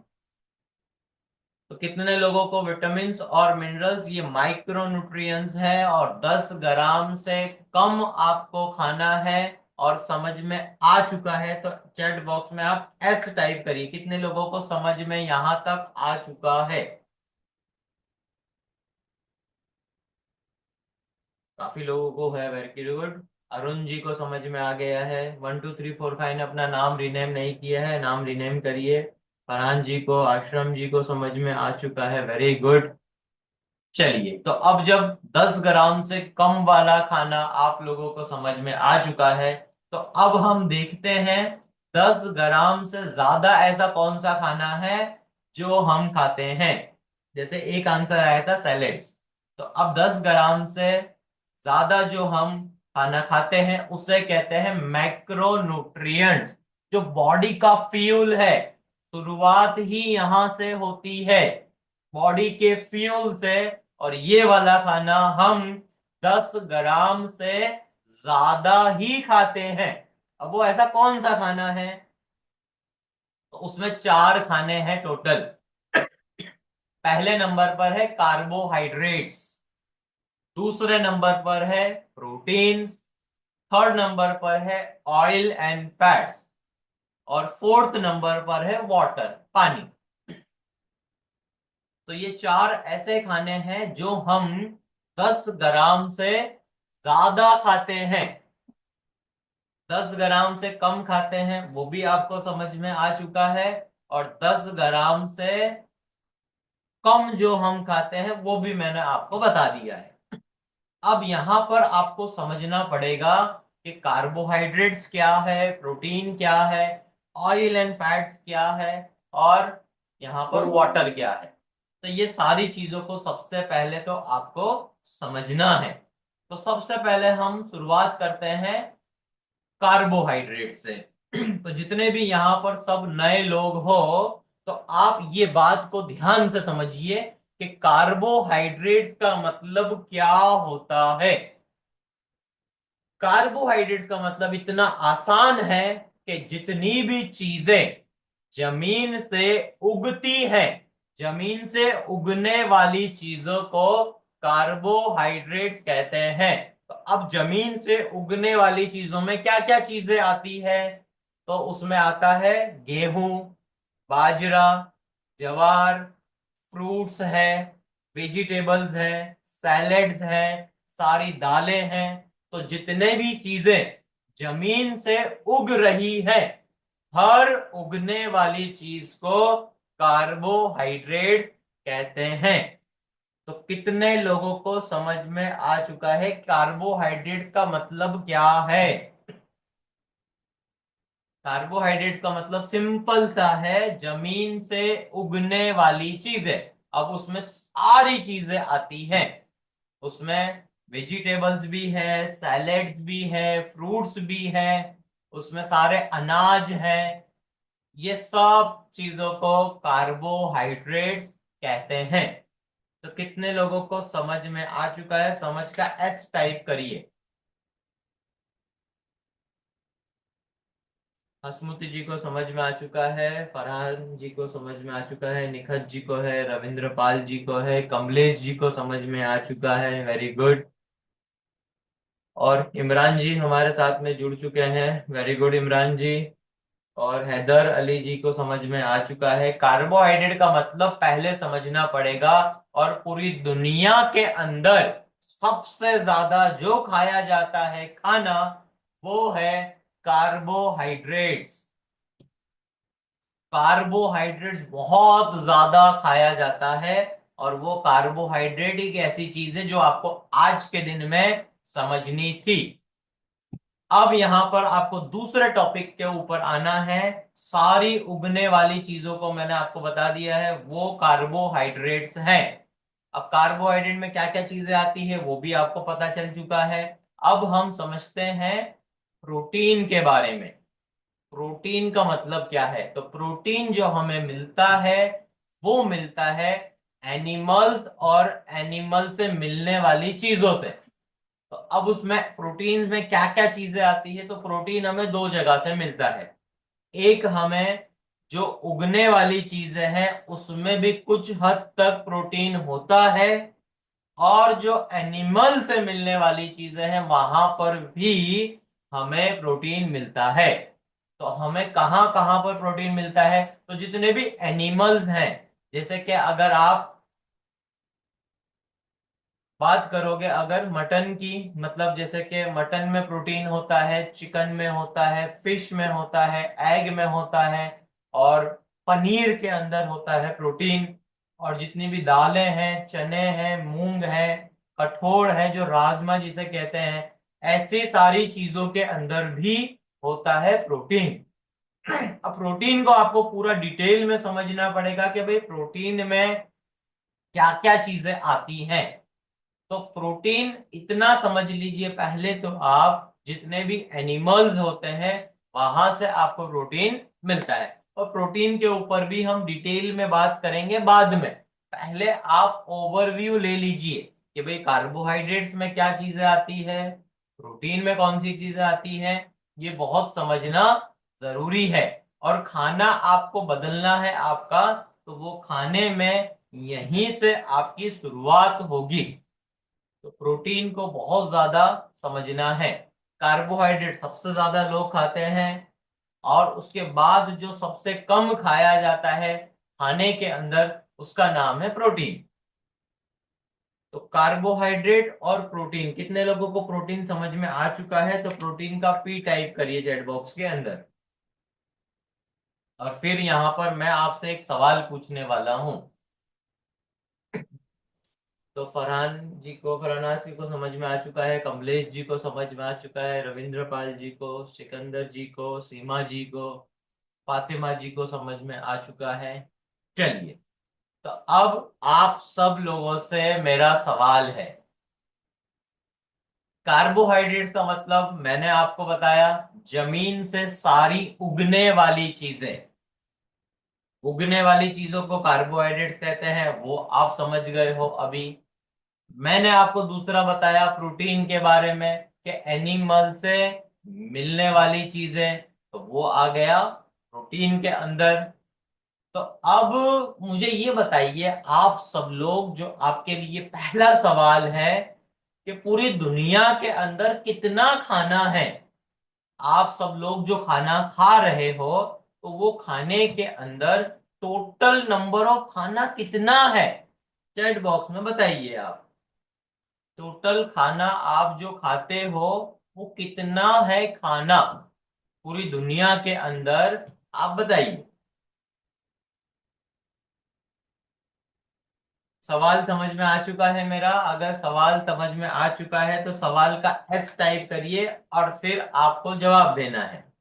S2: तो कितने लोगों को विटामिन्स और मिनरल्स, ये माइक्रो न्यूट्रिएंट्स है, और 10 ग्राम से कम आपको खाना है, और समझ में आ चुका है? तो चैट बॉक्स में आप एस टाइप करिए, कितने लोगों को समझ में यहां तक आ चुका है। काफी लोगों को है, वेरी गुड। अरुण जी को समझ में आ गया है। 1 2 3 4 5 ने अपना नाम रिनेम नहीं किया है, नाम रिनेम करिए। फरहान जी को, आश्रम जी को समझ में आ चुका है, वेरी गुड। चलिए, तो अब जब 10 ग्राम से कम वाला खाना आप लोगों को समझ में आ चुका है, तो अब हम देखते हैं 10 ग्राम से ज्यादा ऐसा कौन सा खाना है जो हम खाते हैं। जैसे एक आंसर आया था सैलेड्स। तो अब 10 ग्राम से ज्यादा जो हम खाना खाते हैं उसे कहते हैं मैक्रोन्यूट्रिएंट्स, जो बॉडी का फ्यूल है। शुरुआत ही यहां से होती है, बॉडी के फ्यूल से। और ये वाला खाना हम 10 ग्राम से ज्यादा ही खाते हैं। अब वो ऐसा कौन सा खाना है? तो उसमें 4 खाने हैं टोटल। पहले नंबर पर है कार्बोहाइड्रेट्स, दूसरे नंबर पर है प्रोटीन्स, थर्ड नंबर पर है ऑयल एंड फैट्स, और फोर्थ नंबर पर है वाटर, पानी। तो ये 4 ऐसे खाने हैं जो हम 10 ग्राम से ज्यादा खाते हैं। 10 ग्राम से कम खाते हैं वो भी आपको समझ में आ चुका है, और 10 ग्राम से कम जो हम खाते हैं वो भी मैंने आपको बता दिया है। अब यहां पर आपको समझना पड़ेगा कि कार्बोहाइड्रेट्स क्या है, प्रोटीन क्या है, ऑयल एंड फैट्स क्या है, और यहां पर वाटर क्या है। तो ये सारी चीजों को सबसे पहले तो आपको समझना है। तो सबसे पहले हम शुरुआत करते हैं कार्बोहाइड्रेट से। तो जितने भी यहां पर सब नए लोग हो, तो आप ये बात को ध्यान से समझिए कि कार्बोहाइड्रेट्स का मतलब क्या होता है। कार्बोहाइड्रेट्स का मतलब इतना आसान है कि जितनी भी चीजें जमीन से उगती हैं, जमीन से उगने वाली चीजों को कार्बोहाइड्रेट्स कहते हैं। तो अब जमीन से उगने वाली चीजों में क्या क्या चीजें आती है? तो उसमें आता है गेहूं, बाजरा, ज्वार, फ्रूट्स है, वेजिटेबल्स है, सैलेड्स है, सारी दालें हैं। तो जितने भी चीजें जमीन से उग रही है, हर उगने वाली चीज को कार्बोहाइड्रेट कहते हैं। तो कितने लोगों को समझ में आ चुका है कार्बोहाइड्रेट्स का मतलब क्या है? कार्बोहाइड्रेट्स का मतलब सिंपल सा है, जमीन से उगने वाली चीजें। अब उसमें सारी चीजें आती हैं, उसमें वेजिटेबल्स भी है, सैलेड्स भी है, फ्रूट्स भी है, उसमें सारे अनाज है। ये सब चीजों को कार्बोहाइड्रेट्स कहते हैं। तो कितने लोगों को समझ में आ चुका है? समझ का एस टाइप करिए। हसमुति जी को समझ में आ चुका है, फरहान जी को समझ में आ चुका है, निखत जी को है, रविंद्र पाल जी को है, कमलेश जी को समझ में आ चुका है, वेरी गुड। और इमरान जी हमारे साथ में जुड़ चुके हैं, वेरी गुड इमरान जी। और हैदर अली जी को समझ में आ चुका है। कार्बोहाइड्रेट का मतलब पहले समझना पड़ेगा। और पूरी दुनिया के अंदर सबसे ज्यादा जो खाया जाता है खाना, वो है कार्बोहाइड्रेट्स। कार्बोहाइड्रेट्स बहुत ज्यादा खाया जाता है। और वो कार्बोहाइड्रेट एक ऐसी चीज है जो आपको आज के दिन में समझनी थी। अब यहां पर आपको दूसरे टॉपिक के ऊपर आना है। सारी उगने वाली चीजों को मैंने आपको बता दिया है, वो कार्बोहाइड्रेट्स हैं। अब कार्बोहाइड्रेट में क्या क्या चीजें आती है वो भी आपको पता चल चुका है। अब हम समझते हैं प्रोटीन के बारे में। प्रोटीन का मतलब क्या है? तो प्रोटीन जो हमें मिलता है, वो मिलता है एनिमल्स और एनिमल से मिलने वाली चीजों से। तो अब उसमें प्रोटीन में क्या क्या चीजें आती है? तो प्रोटीन हमें दो जगह से मिलता है। एक हमें जो उगने वाली चीजें हैं उसमें भी कुछ हद तक प्रोटीन होता है। और जो एनिमल से मिलने वाली चीजें हैं वहां पर भी हमें प्रोटीन मिलता है। तो हमें कहां कहां पर प्रोटीन मिलता है? तो जितने भी एनिमल्स हैं, जैसे कि अगर आप बात करोगे अगर मटन की, मतलब जैसे कि मटन में प्रोटीन होता है, चिकन में होता है, फिश में होता है, एग में होता है, और पनीर के अंदर होता है प्रोटीन। और जितनी भी दालें हैं, चने हैं, मूंग है, कठोर है जो राजमा जिसे कहते हैं, ऐसी सारी चीजों के अंदर भी होता है प्रोटीन। अब प्रोटीन को आपको पूरा डिटेल में समझना पड़ेगा कि भाई प्रोटीन में क्या क्या चीजें आती हैं। तो प्रोटीन इतना समझ लीजिए पहले तो, आप जितने भी एनिमल्स होते हैं वहां से आपको प्रोटीन मिलता है। और प्रोटीन के ऊपर भी हम डिटेल में बात करेंगे बाद में। पहले आप ओवरव्यू ले लीजिए कि भाई कार्बोहाइड्रेट्स में क्या चीजें आती है, प्रोटीन में कौन सी चीजें आती हैं। ये बहुत समझना जरूरी है। और खाना आपको बदलना है आपका, तो वो खाने में यहीं से आपकी शुरुआत होगी। तो प्रोटीन को बहुत ज्यादा समझना है। कार्बोहाइड्रेट सबसे ज्यादा लोग खाते हैं। और उसके बाद जो सबसे कम खाया जाता है खाने के अंदर, उसका नाम है प्रोटीन। तो कार्बोहाइड्रेट और प्रोटीन, कितने लोगों को प्रोटीन समझ में आ चुका है? तो प्रोटीन का पी टाइप करिए चैट बॉक्स के अंदर। और फिर यहां पर मैं आपसे एक सवाल पूछने वाला हूं। तो फरहान जी को, फरहान जी को समझ में आ चुका है, कमलेश जी को समझ में आ चुका है, रविंद्र पाल जी को, सिकंदर जी को, सीमा जी को, फातिमा जी को समझ में आ चुका है। चलिए, तो अब आप सब लोगों से मेरा सवाल है। कार्बोहाइड्रेट्स का मतलब मैंने आपको बताया, जमीन से सारी उगने वाली चीजें। उगने वाली चीजों को कार्बोहाइड्रेट्स कहते हैं, वो आप समझ गए हो अभी। मैंने आपको दूसरा बताया प्रोटीन के बारे में कि एनिमल से मिलने वाली चीजें, तो वो आ गया प्रोटीन के अंदर। तो अब मुझे ये बताइए आप सब लोग, जो आपके लिए पहला सवाल है कि पूरी दुनिया के अंदर कितना खाना है। आप सब लोग जो खाना खा रहे हो, तो वो खाने के अंदर टोटल नंबर ऑफ खाना कितना है? चैट बॉक्स में बताइए आप। टोटल खाना आप जो खाते हो वो कितना है खाना पूरी दुनिया के अंदर? आप बताइए। सवाल समझ में आ चुका है मेरा? अगर सवाल समझ में आ चुका है तो सवाल का एस टाइप करिए और फिर आपको जवाब देना है।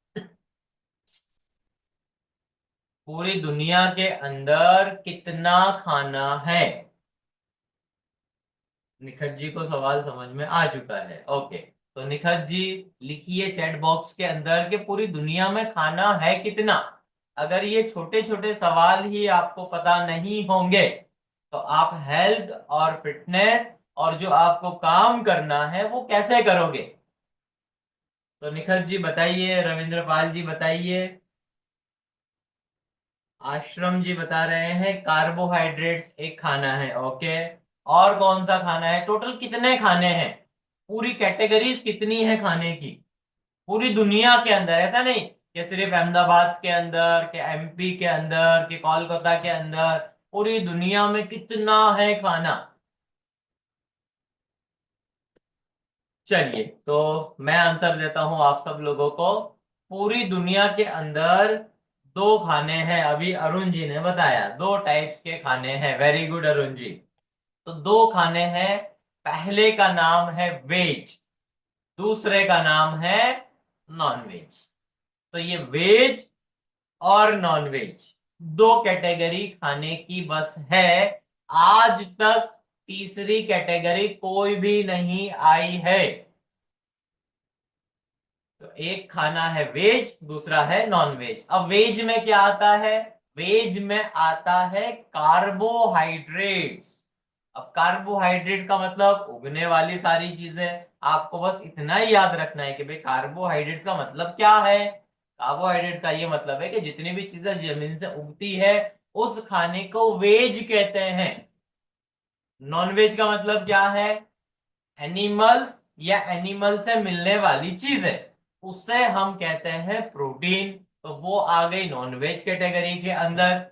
S2: पूरी दुनिया के अंदर कितना खाना है? निखत जी को सवाल समझ में आ चुका है। ओके, तो निखत जी लिखिए चैट बॉक्स के अंदर कि पूरी दुनिया में खाना है कितना। अगर ये छोटे छोटे सवाल ही आपको पता नहीं होंगे तो आप हेल्थ और फिटनेस और जो आपको काम करना है वो कैसे करोगे। तो निखत जी बताइए, रविंद्र पाल जी बताइए, आश्रम जी बता रहे हैं कार्बोहाइड्रेट्स एक खाना है। ओके, और कौन सा खाना है, टोटल कितने खाने हैं, पूरी कैटेगरीज कितनी है खाने की पूरी दुनिया के अंदर, ऐसा नहीं कि सिर्फ अहमदाबाद के अंदर, के एमपी के अंदर, के कोलकाता के अंदर, पूरी दुनिया में कितना है खाना। चलिए, तो मैं आंसर देता हूं आप सब लोगों को। पूरी दुनिया के अंदर दो खाने हैं, अभी अरुण जी ने बताया दो टाइप्स के खाने हैं। Very good Arun ji. तो दो खाने हैं, पहले का नाम है वेज, दूसरे का नाम है नॉन वेज। तो ये वेज और नॉन वेज दो कैटेगरी खाने की बस है। आज तक तीसरी कैटेगरी कोई भी नहीं आई है। तो एक खाना है वेज, दूसरा है नॉन वेज। अब वेज में क्या आता है, वेज में आता है कार्बोहाइड्रेट्स। अब कार्बोहाइड्रेट का मतलब उगने वाली सारी चीजें। आपको बस इतना ही याद रखना है कि भाई कार्बोहाइड्रेट्स का मतलब क्या है। कार्बोहाइड्रेट्स का ये मतलब है कि जितनी भी चीजें जमीन से उगती है उस खाने को वेज कहते हैं। नॉन वेज का मतलब क्या है, एनिमल्स या एनिमल से मिलने वाली चीज है, उससे हम कहते हैं प्रोटीन। तो वो आ गई नॉनवेज कैटेगरी के अंदर।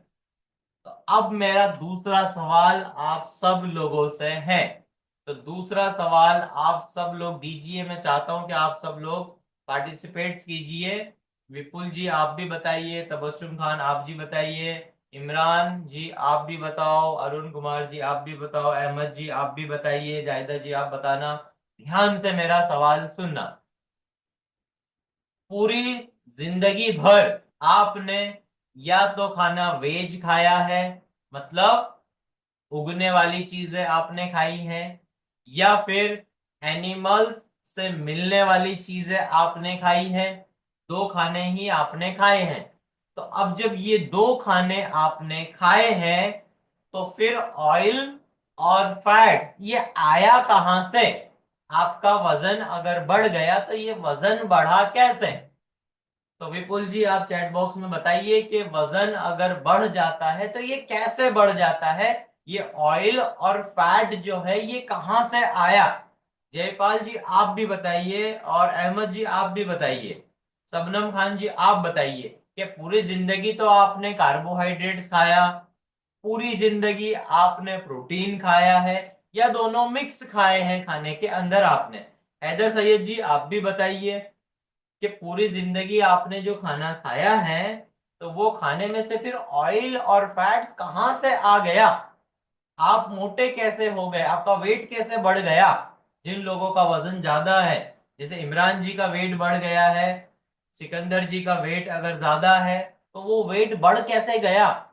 S2: तो अब मेरा दूसरा सवाल आप सब लोगों से है। तो दूसरा सवाल आप सब लोग दीजिए, मैं चाहता हूं कि आप सब लोग पार्टिसिपेट्स कीजिए। विपुल जी आप भी बताइए, तबस्सुम खान आप जी बताइए, इमरान जी आप भी बताओ, अरुण कुमार जी आप भी बताओ, अहमद जी आप भी बताइए, जायदा जी आप बताना। ध्यान से मेरा सवाल सुनना। पूरी जिंदगी भर आपने या तो खाना वेज खाया है, मतलब उगने वाली चीजें आपने खाई हैं, या फिर एनिमल्स से मिलने वाली चीजें आपने खाई हैं। दो खाने ही आपने खाए हैं। तो अब जब ये दो खाने आपने खाए हैं तो फिर ऑयल और फैट्स ये आया कहां से। आपका वजन अगर बढ़ गया तो ये वजन बढ़ा कैसे। तो विपुल जी आप चैट बॉक्स में बताइए कि वजन अगर बढ़ जाता है तो ये कैसे बढ़ जाता है, ये ऑयल और फैट जो है ये कहां से आया। जयपाल जी आप भी बताइए और अहमद जी आप भी बताइए, शबनम खान जी आप बताइए कि पूरी जिंदगी तो आपने कार्बोहाइड्रेट्स खाया, पूरी जिंदगी आपने प्रोटीन खाया है, या दोनों मिक्स खाए हैं खाने के अंदर आपने। हैदर सैयद जी आप भी बताइए कि पूरी जिंदगी आपने जो खाना खाया है तो वो खाने में से फिर ऑयल और फैट्स कहां से आ गया। आप मोटे कैसे हो गए, आपका वेट कैसे बढ़ गया। जिन लोगों का वजन ज्यादा है, जैसे इमरान जी का वेट बढ़ गया है, सिकंदर जी का वेट अगर ज्यादा है तो वो वेट बढ़ कैसे गया।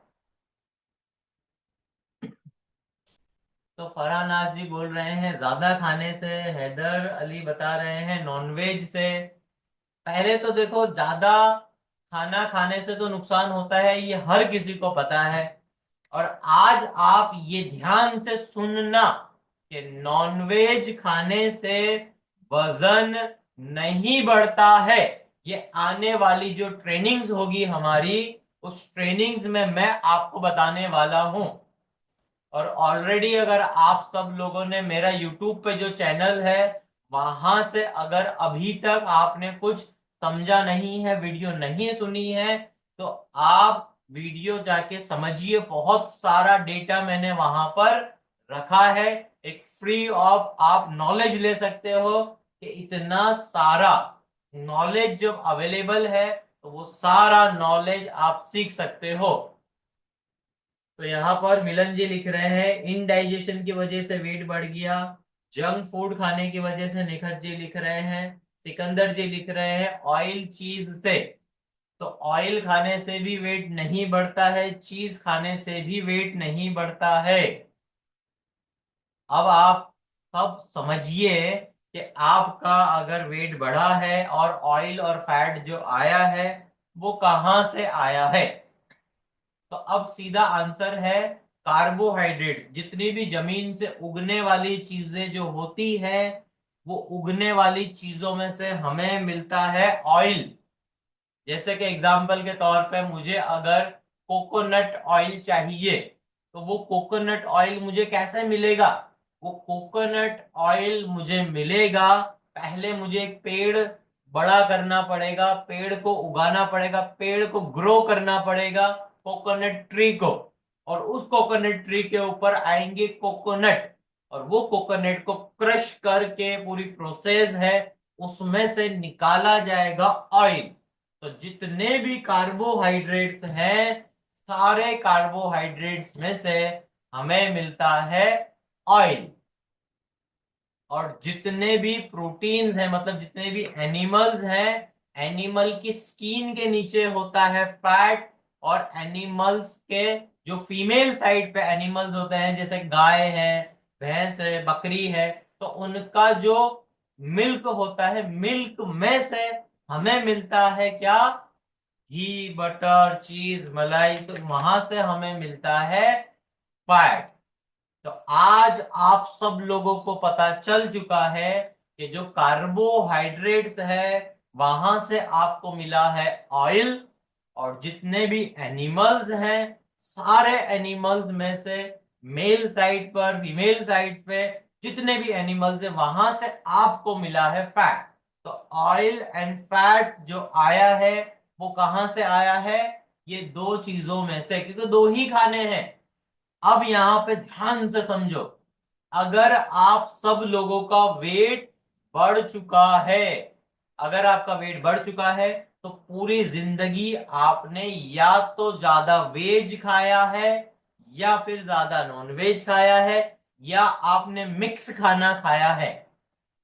S2: तो फरहानाज जी बोल रहे हैं ज्यादा खाने से, हैदर अली बता रहे हैं नॉनवेज से। पहले तो देखो, ज्यादा खाना खाने से तो नुकसान होता है, ये हर किसी को पता है। और आज आप ये ध्यान से सुनना कि नॉनवेज खाने से वजन नहीं बढ़ता है। ये आने वाली जो ट्रेनिंग्स होगी हमारी, उस ट्रेनिंग्स में मैं आपको बताने वाला हूं। और ऑलरेडी अगर आप सब लोगों ने मेरा यूट्यूब पे जो चैनल है वहां से अगर अभी तक आपने कुछ समझा नहीं है, वीडियो नहीं सुनी है, तो आप वीडियो जाके समझिए। बहुत सारा डेटा मैंने वहां पर रखा है, एक फ्री ऑफ आप नॉलेज ले सकते हो कि इतना सारा नॉलेज जब अवेलेबल है तो वो सारा नॉलेज आप सीख सकते हो। तो यहाँ पर मिलन जी लिख रहे हैं इनडाइजेशन की वजह से वेट बढ़ गया, जंक फूड खाने की वजह से। निखत जी लिख रहे हैं, सिकंदर जी लिख रहे हैं ऑयल चीज से। तो ऑयल खाने से भी वेट नहीं बढ़ता है, चीज खाने से भी वेट नहीं बढ़ता है। अब आप सब समझिए कि आपका अगर वेट बढ़ा है और ऑयल और फैट जो आया है वो कहां से आया है। तो अब सीधा आंसर है कार्बोहाइड्रेट। जितनी भी जमीन से उगने वाली चीजें जो होती है वो उगने वाली चीजों में से हमें मिलता है ऑयल। जैसे कि एग्जाम्पल के तौर पे मुझे अगर कोकोनट ऑयल चाहिए तो वो कोकोनट ऑयल मुझे कैसे मिलेगा। वो कोकोनट ऑयल मुझे मिलेगा, पहले मुझे एक पेड़ बड़ा करना पड़ेगा, पेड़ को उगाना पड़ेगा, पेड़ को ग्रो करना पड़ेगा, कोकोनट ट्री को। और उस कोकोनट ट्री के ऊपर आएंगे कोकोनट, और वो कोकोनट को क्रश करके पूरी प्रोसेस है, उसमें से निकाला जाएगा ऑयल। तो जितने भी कार्बोहाइड्रेट्स हैं, सारे कार्बोहाइड्रेट्स में से हमें मिलता है ऑयल। और जितने भी प्रोटीन्स हैं, मतलब जितने भी एनिमल्स हैं, एनिमल की स्किन के नीचे होता है फैट। और एनिमल्स के जो फीमेल साइड पे एनिमल्स होते हैं, जैसे गाय है, भैंस है, बकरी है, तो उनका जो मिल्क होता है, मिल्क में से हमें मिलता है क्या, घी, बटर, चीज, मलाई। तो वहां से हमें मिलता है फैट। तो आज आप सब लोगों को पता चल चुका है कि जो कार्बोहाइड्रेट्स है वहां से आपको मिला है ऑयल। और जितने भी एनिमल्स हैं, सारे एनिमल्स में से मेल साइड पर, फीमेल साइड पे जितने भी एनिमल्स हैं वहां से आपको मिला है फैट। तो ऑयल एंड फैट जो आया है वो कहां से आया है, ये दो चीजों में से, क्योंकि दो ही खाने हैं। अब यहां पे ध्यान से समझो, अगर आप सब लोगों का वेट बढ़ चुका है, अगर आपका वेट बढ़ चुका है तो पूरी जिंदगी आपने या तो ज्यादा वेज खाया है या फिर ज्यादा नॉन वेज खाया है, या आपने मिक्स खाना खाया है।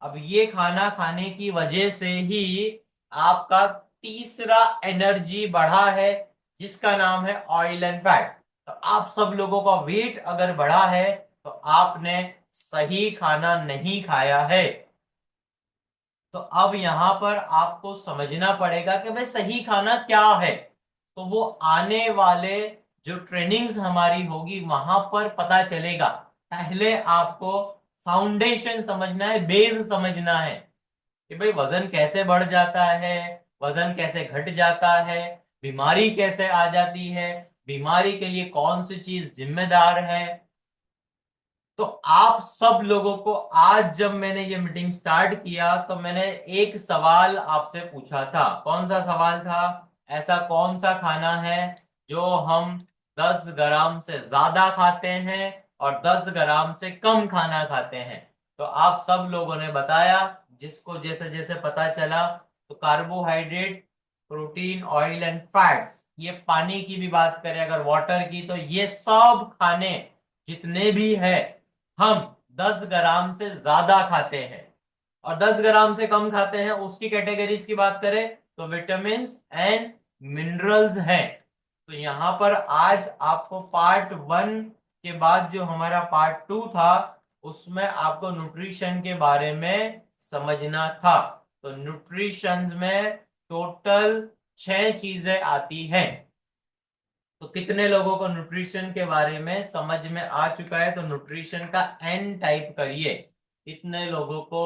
S2: अब ये खाना खाने की वजह से ही आपका तीसरा एनर्जी बढ़ा है, जिसका नाम है ऑयल एंड फैट। तो आप सब लोगों का वेट अगर बढ़ा है तो आपने सही खाना नहीं खाया है। तो अब यहां पर आपको समझना पड़ेगा कि भाई सही खाना क्या है। तो वो आने वाले जो ट्रेनिंग्स हमारी होगी वहां पर पता चलेगा। पहले आपको फाउंडेशन समझना है, बेस समझना है कि भाई वजन कैसे बढ़ जाता है, वजन कैसे घट जाता है, बीमारी कैसे आ जाती है, बीमारी के लिए कौन सी चीज जिम्मेदार है। तो आप सब लोगों को आज जब मैंने ये मीटिंग स्टार्ट किया तो मैंने एक सवाल आपसे पूछा था। कौन सा सवाल था, ऐसा कौन सा खाना है जो हम 10 ग्राम से ज्यादा खाते हैं और 10 ग्राम से कम खाना खाते हैं। तो आप सब लोगों ने बताया, जिसको जैसे जैसे पता चला। तो carbohydrate, protein, oil and fats, ये पानी की भी बात करें अगर वाटर की, तो ये सब खाने जितने भी है हम 10 ग्राम से ज्यादा खाते हैं। और 10 ग्राम से कम खाते हैं उसकी कैटेगरीज की बात करें तो विटामिन एंड मिनरल्स हैं। तो यहां पर आज आपको पार्ट 1 के बाद जो हमारा पार्ट 2 था उसमें आपको न्यूट्रिशन के बारे में समझना था। तो न्यूट्रिशन में टोटल 6 चीजें आती हैं। तो कितने लोगों को न्यूट्रिशन के बारे में समझ में आ चुका है, तो न्यूट्रिशन का एन टाइप करिए। कितने लोगों को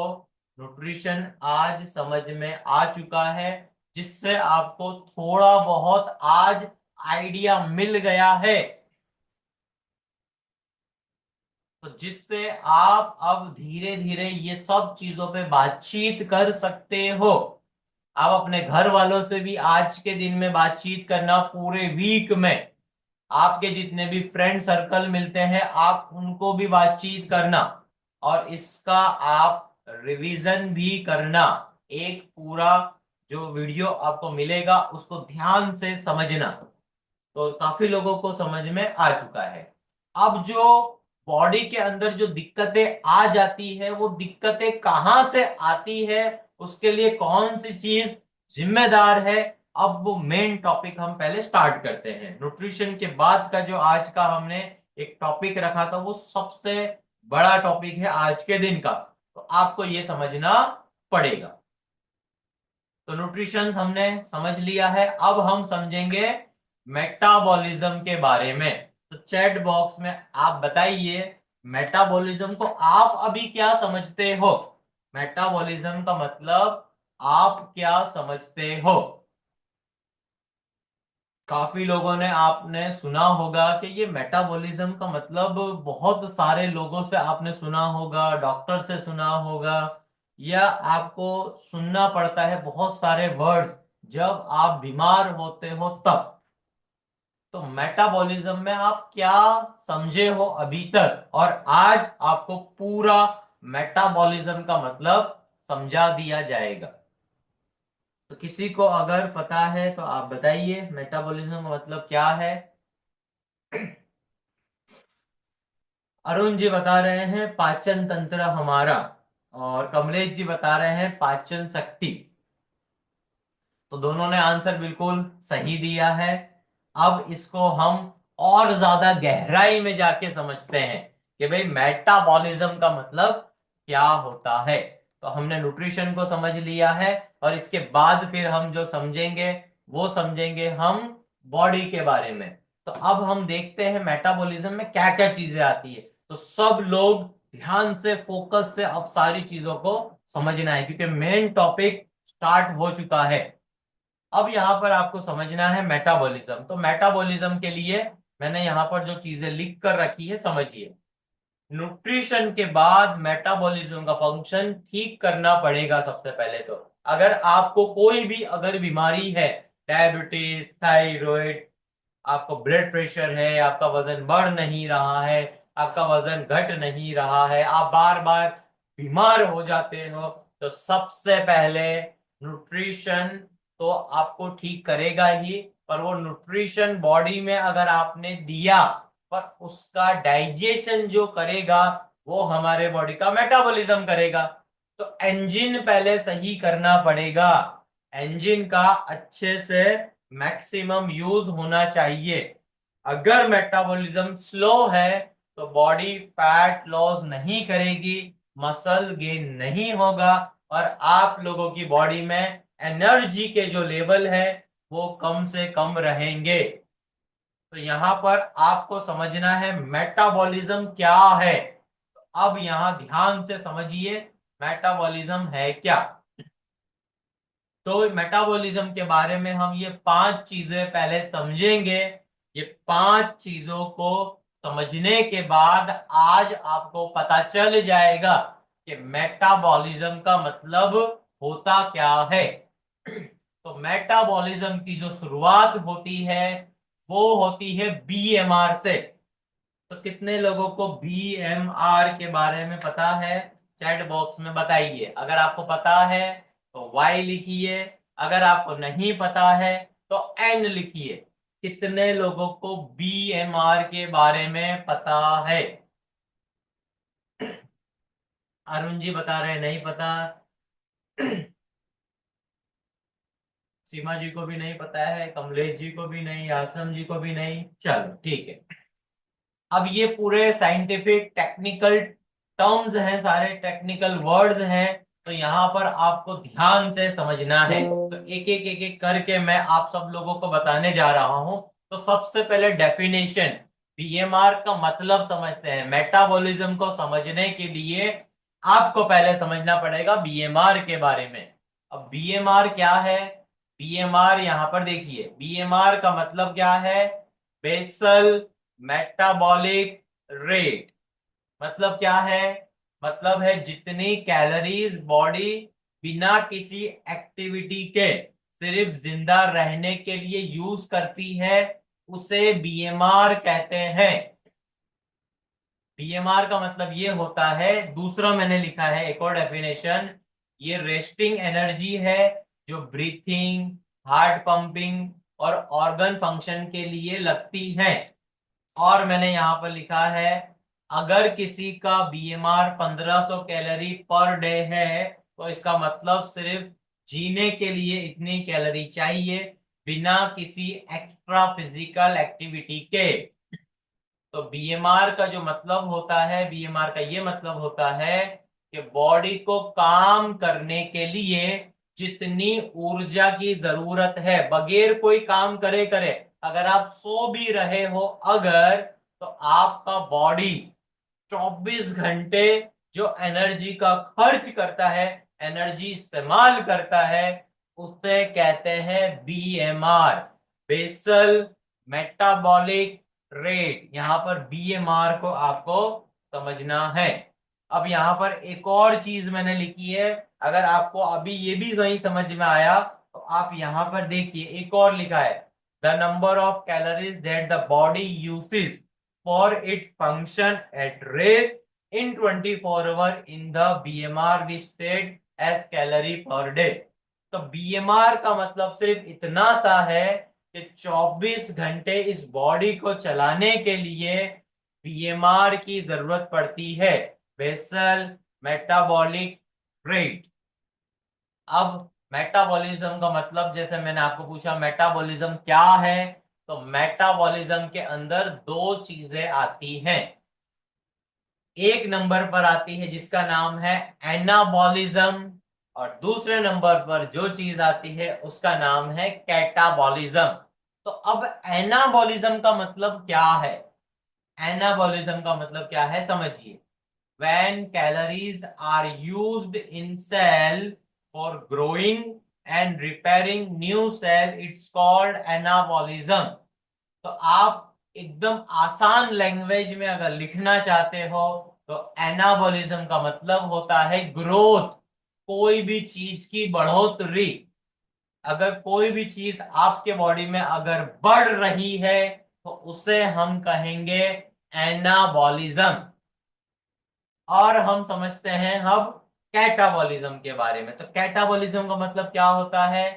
S2: न्यूट्रिशन आज समझ में आ चुका है, जिससे आपको थोड़ा बहुत आज आइडिया मिल गया है। तो जिससे आप अब धीरे धीरे ये सब चीजों पे बातचीत कर सकते हो। आप अपने घर वालों से भी आज के दिन में बातचीत करना, पूरे वीक में आपके जितने भी फ्रेंड सर्कल मिलते हैं आप उनको भी बातचीत करना, और इसका आप रिवीजन भी करना। एक पूरा जो वीडियो आपको मिलेगा उसको ध्यान से समझना। तो काफी लोगों को समझ में आ चुका है। अब जो बॉडी के अंदर जो दिक्कतें आ जाती है वो दिक्कतें कहां से आती है, उसके लिए कौन सी चीज जिम्मेदार है, अब वो मेन टॉपिक हम पहले स्टार्ट करते हैं। न्यूट्रिशन के बाद का जो आज का हमने एक टॉपिक रखा था वो सबसे बड़ा टॉपिक है आज के दिन का, तो आपको ये समझना पड़ेगा। तो न्यूट्रिशन हमने समझ लिया है, अब हम समझेंगे मेटाबॉलिज्म के बारे में। तो चैट बॉक्स में आप बताइए मेटाबॉलिज्म को आप अभी क्या समझते हो। मेटाबॉलिज्म का मतलब आप क्या समझते हो। काफी लोगों ने आपने सुना होगा कि ये मेटाबॉलिज्म का मतलब, बहुत सारे लोगों से आपने सुना होगा, डॉक्टर से सुना होगा, या आपको सुनना पड़ता है बहुत सारे वर्ड्स जब आप बीमार होते हो तब। तो मेटाबॉलिज्म में आप क्या समझे हो अभी तक, और आज आपको पूरा मेटाबॉलिज्म का मतलब समझा दिया जाएगा। तो किसी को अगर पता है तो आप बताइए मेटाबॉलिज्म का मतलब क्या है। अरुण जी बता रहे हैं पाचन तंत्र हमारा, और कमलेश जी बता रहे हैं पाचन शक्ति। तो दोनों ने आंसर बिल्कुल सही दिया है। अब इसको हम और ज्यादा गहराई में जाके समझते हैं कि भाई मेटाबॉलिज्म का मतलब क्या होता है। तो हमने न्यूट्रिशन को समझ लिया है, और इसके बाद फिर हम जो समझेंगे वो समझेंगे हम बॉडी के बारे में। तो अब हम देखते हैं मेटाबॉलिज्म में क्या क्या चीजें आती है। तो सब लोग ध्यान से, फोकस से अब सारी चीजों को समझना है, क्योंकि मेन टॉपिक स्टार्ट हो चुका है। अब यहां पर आपको समझना है मेटाबॉलिज्म। तो मेटाबॉलिज्म के लिए मैंने यहां पर जो चीजें लिख कर रखी है समझिए। न्यूट्रिशन के बाद मेटाबॉलिज्म का फंक्शन ठीक करना पड़ेगा सबसे पहले। तो अगर आपको कोई भी अगर बीमारी है, डायबिटीज, थायराइड, आपको ब्लड प्रेशर है, आपका वजन बढ़ नहीं रहा है, आपका वजन घट नहीं रहा है, आप बार बार बीमार हो जाते हो, तो सबसे पहले न्यूट्रिशन तो आपको ठीक करेगा ही। पर वो न्यूट्रिशन बॉडी में अगर आपने दिया, पर उसका डाइजेशन जो करेगा वो हमारे बॉडी का मेटाबॉलिज्म करेगा। तो इंजन पहले सही करना पड़ेगा। इंजन का अच्छे से मैक्सिमम यूज होना चाहिए। अगर मेटाबॉलिज्म स्लो है तो बॉडी फैट लॉस नहीं करेगी, मसल गेन नहीं होगा, और आप लोगों की बॉडी में एनर्जी के जो लेवल है वो कम से कम रहेंगे। तो यहां पर आपको समझना है मेटाबॉलिज्म क्या है। अब यहां ध्यान से समझिए मेटाबॉलिज्म है क्या। तो मेटाबॉलिज्म के बारे में हम ये पांच चीजें पहले समझेंगे। ये पांच चीजों को समझने के बाद आज आपको पता चल जाएगा कि मेटाबॉलिज्म का मतलब होता क्या है। तो मेटाबॉलिज्म की जो शुरुआत होती है वो होती है बीएमआर से। तो कितने लोगों को बीएमआर के बारे में पता है, चैट बॉक्स में बताइए। अगर आपको पता है तो वाई लिखिए, अगर आपको नहीं पता है तो एन लिखिए। कितने लोगों को बीएमआर के बारे में पता है। अरुण जी बता रहे हैं नहीं पता। सीमा जी को भी नहीं पता है, कमलेश जी को भी नहीं, आसम जी को भी नहीं। चलो ठीक है। अब ये पूरे साइंटिफिक टेक्निकल टर्म्स हैं, सारे टेक्निकल वर्ड्स हैं। तो यहां पर आपको ध्यान से समझना है। तो एक एक करके मैं आप सब लोगों को बताने जा रहा हूं। तो सबसे पहले डेफिनेशन, बीएमआर का मतलब समझते हैं। मेटाबॉलिज्म को समझने के लिए आपको पहले समझना पड़ेगा बीएमआर के बारे में। अब बीएमआर क्या है। बीएमआर यहां पर देखिए, बीएमआर का मतलब क्या है। Basal metabolic rate. मतलब क्या है। मतलब है जितनी कैलोरीज बॉडी बिना किसी एक्टिविटी के सिर्फ जिंदा रहने के लिए यूज करती है, उसे बीएमआर कहते हैं। बीएमआर का मतलब ये होता है, दूसरा मैंने लिखा है एक और डेफिनेशन, ये रेस्टिंग एनर्जी है जो ब्रीथिंग, हार्ट पंपिंग और ऑर्गन फंक्शन के लिए लगती है। और मैंने यहां पर लिखा है, अगर किसी का बीएमआर 1500 कैलोरी पर डे है तो इसका मतलब सिर्फ जीने के लिए इतनी कैलोरी चाहिए, बिना किसी एक्स्ट्रा फिजिकल एक्टिविटी के। तो बीएमआर का जो मतलब होता है, बीएमआर का ये मतलब होता है कि बॉडी को काम करने के लिए जितनी ऊर्जा की जरूरत है, बगैर कोई काम करे करे, अगर आप सो भी रहे हो अगर, तो आपका बॉडी 24 घंटे जो एनर्जी का खर्च करता है, एनर्जी इस्तेमाल करता है, उसे कहते हैं बीएमआर, बेसल मेटाबॉलिक रेट। यहां पर बीएमआर को आपको समझना है। अब यहां पर एक और चीज मैंने लिखी है, अगर आपको अभी ये भी नहीं समझ में आया तो आप यहां पर देखिए, एक और लिखा है, the number of calories that the body uses for its function at rest in 24 hour in the BMR we state as calorie per day। तो बीएमआर का मतलब सिर्फ इतना सा है कि 24 घंटे इस बॉडी को चलाने के लिए बीएमआर की जरूरत पड़ती है, बेसल मेटाबॉलिक रेट। अब मेटाबॉलिज्म का मतलब, जैसे मैंने आपको पूछा मेटाबॉलिज्म क्या है, तो मेटाबॉलिज्म के अंदर दो चीजें आती हैं। एक नंबर पर आती है जिसका नाम है एनाबॉलिज्म, और दूसरे नंबर पर जो चीज आती है उसका नाम है कैटाबॉलिज्म। तो अब एनाबॉलिज्म का मतलब क्या है? एनाबॉलिज्म का मतलब क्या है समझिए। when calories are used in cell for growing and repairing new cell, it's called anabolism। तो आप एकदम आसान लैंग्वेज में अगर लिखना चाहते हो तो एनाबॉलिज्म का मतलब होता है ग्रोथ, कोई भी चीज की बढ़ोतरी। अगर कोई भी चीज आपके बॉडी में अगर बढ़ रही है तो उसे हम कहेंगे एनाबॉलिज्म। और हम समझते हैं अब कैटाबॉलिज्म के बारे में। तो कैटाबॉलिज्म का मतलब क्या होता है?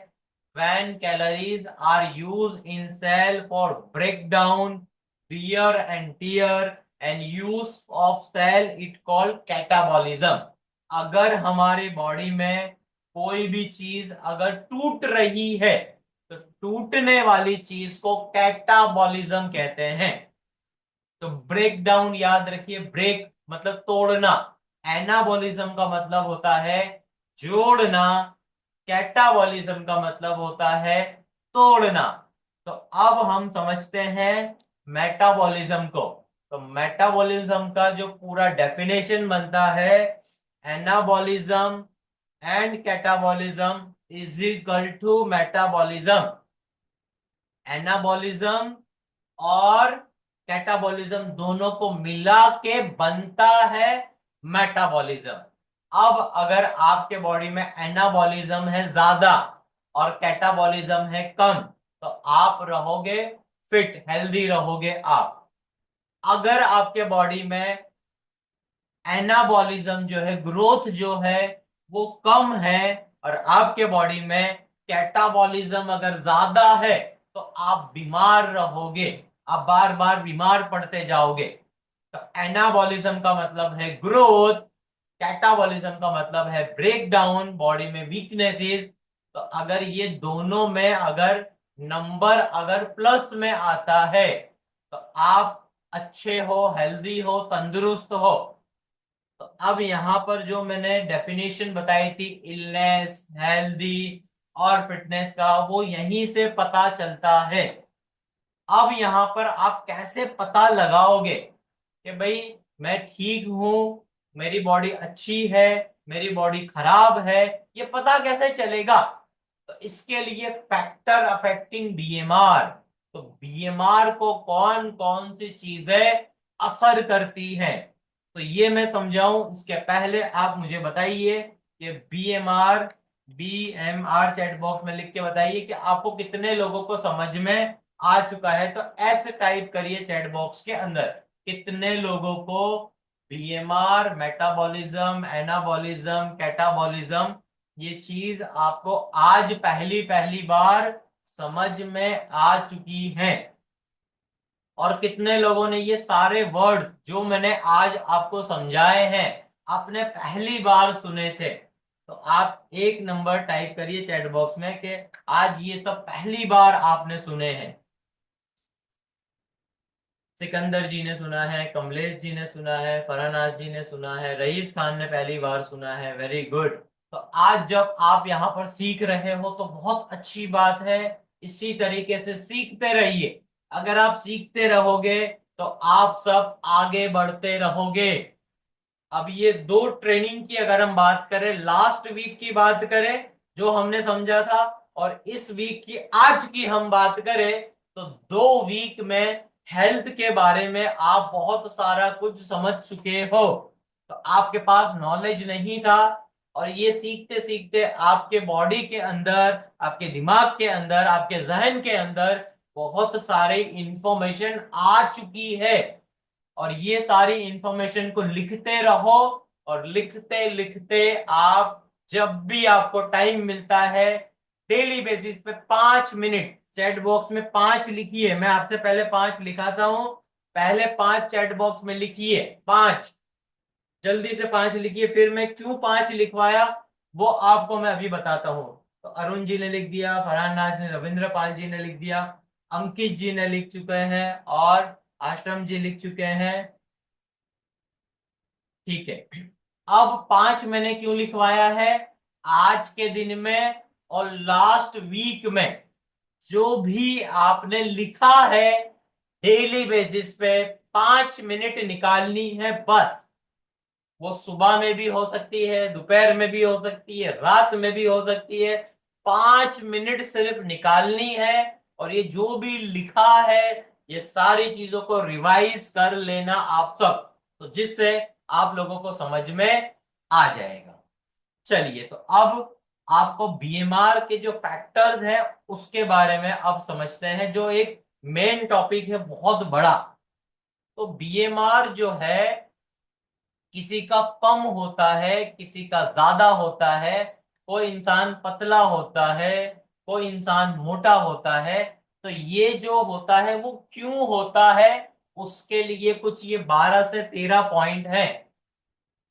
S2: when calories are used in cell for breakdown, wear and tear and use of cell, it called catabolism। अगर हमारे बॉडी में कोई भी चीज अगर टूट रही है तो टूटने वाली चीज को कैटाबॉलिज्म कहते हैं। तो ब्रेक डाउन याद रखिए, ब्रेक मतलब तोड़ना, एनाबॉलिज्म का मतलब होता है जोड़ना, कैटाबॉलिज्म का मतलब होता है तोड़ना। तो अब हम समझते हैं मेटाबॉलिज्म को। तो मेटाबॉलिज्म का जो पूरा डेफिनेशन बनता है, anabolism and catabolism is equal to metabolism. Anabolism और कैटाबॉलिज्म दोनों को मिला के बनता है मेटाबॉलिज्म। अब अगर आपके बॉडी में एनाबॉलिज्म है ज्यादा और कैटाबॉलिज्म है कम, तो आप रहोगे फिट, हेल्दी रहोगे आप। अगर आपके बॉडी में एनाबॉलिज्म जो है, ग्रोथ जो है वो कम है, और आपके बॉडी में कैटाबॉलिज्म अगर ज्यादा है, तो आप बीमार रहोगे, आप बार बार बीमार पड़ते जाओगे। तो एनाबॉलिज्म का मतलब है ग्रोथ, कैटाबॉलिज्म का मतलब है ब्रेक डाउन, बॉडी में वीकनेसेस। तो अगर ये दोनों में अगर नंबर अगर प्लस में आता है तो आप अच्छे हो, हेल्दी हो, तंदुरुस्त हो। तो अब यहां पर जो मैंने डेफिनेशन बताई थी इलनेस, हेल्दी और फिटनेस का, वो यहीं से पता चलता है। अब यहां पर आप कैसे पता लगाओगे कि भाई मैं ठीक हूं, मेरी बॉडी अच्छी है, मेरी बॉडी खराब है, ये पता कैसे चलेगा? तो इसके लिए फैक्टर अफेक्टिंग बीएमआर। तो बीएमआर को कौन कौन सी चीजें असर करती हैं, तो ये मैं समझाऊं इसके पहले आप मुझे बताइए कि बीएमआर, बीएमआर चैट बॉक्स में लिख के बताइए कि आपको कितने लोगों को समझ में आ चुका है। तो ऐसे टाइप करिए चैट बॉक्स के अंदर, कितने लोगों को बीएमआर, मेटाबॉलिज्म, एनाबॉलिज्म, कैटाबॉलिज्म ये चीज आपको आज पहली पहली बार समझ में आ चुकी है, और कितने लोगों ने ये सारे वर्ड जो मैंने आज आपको समझाए हैं आपने पहली बार सुने थे? तो आप एक नंबर टाइप करिए चैट बॉक्स में कि आज ये सब पहली बार आपने सुने हैं। सिकंदर जी ने सुना है, कमलेश जी ने सुना है, फरहानाज जी ने सुना है, रईस खान ने पहली बार सुना है। Very good. तो आज जब आप यहाँ पर सीख रहे हो तो बहुत अच्छी बात है। इसी तरीके से सीखते रहिए। अगर आप सीखते रहोगे तो आप सब आगे बढ़ते रहोगे। अब ये दो ट्रेनिंग की अगर हम बात करें, लास्ट वीक की बात करें जो हमने समझा था, और इस वीक की आज की हम बात करें, तो 2 वीक में हेल्थ के बारे में आप बहुत सारा कुछ समझ चुके हो। तो आपके पास नॉलेज नहीं था, और ये सीखते सीखते आपके बॉडी के अंदर, आपके दिमाग के अंदर, आपके जहन के अंदर बहुत सारी इंफॉर्मेशन आ चुकी है। और ये सारी इंफॉर्मेशन को लिखते रहो, और लिखते लिखते आप जब भी आपको टाइम मिलता है, डेली बेसिस पे 5 मिनट चैट बॉक्स में 5 लिखिए। मैं आपसे पहले 5 लिखाता हूं, पहले 5 चैट बॉक्स में लिखिए। 5 जल्दी से 5 लिखिए। फिर मैं क्यों 5 लिखवाया वो आपको मैं अभी बताता हूं। तो अरुण जी ने लिख दिया, फरहान नाज ने, रविंद्र पाल जी ने लिख दिया, अंकित जी ने लिख चुके हैं, और आश्रम जी लिख चुके हैं। ठीक है। अब 5 मैंने क्यों लिखवाया है? आज के दिन में और लास्ट वीक में जो भी आपने लिखा है, डेली बेसिस पे 5 मिनट निकालनी है बस। वो सुबह में भी हो सकती है, दोपहर में भी हो सकती है, रात में भी हो सकती है। 5 मिनट सिर्फ निकालनी है, और ये जो भी लिखा है ये सारी चीजों को रिवाइज कर लेना आप सब, तो जिससे आप लोगों को समझ में आ जाएगा। चलिए, तो अब आपको बीएमआर के जो फैक्टर्स हैं उसके बारे में अब समझते हैं, जो एक मेन टॉपिक है बहुत बड़ा। तो बीएमआर जो है, किसी का कम होता है, किसी का ज्यादा होता है, कोई इंसान पतला होता है, कोई इंसान मोटा होता है। तो ये जो होता है वो क्यों होता है, उसके लिए कुछ ये 12 से 13 पॉइंट है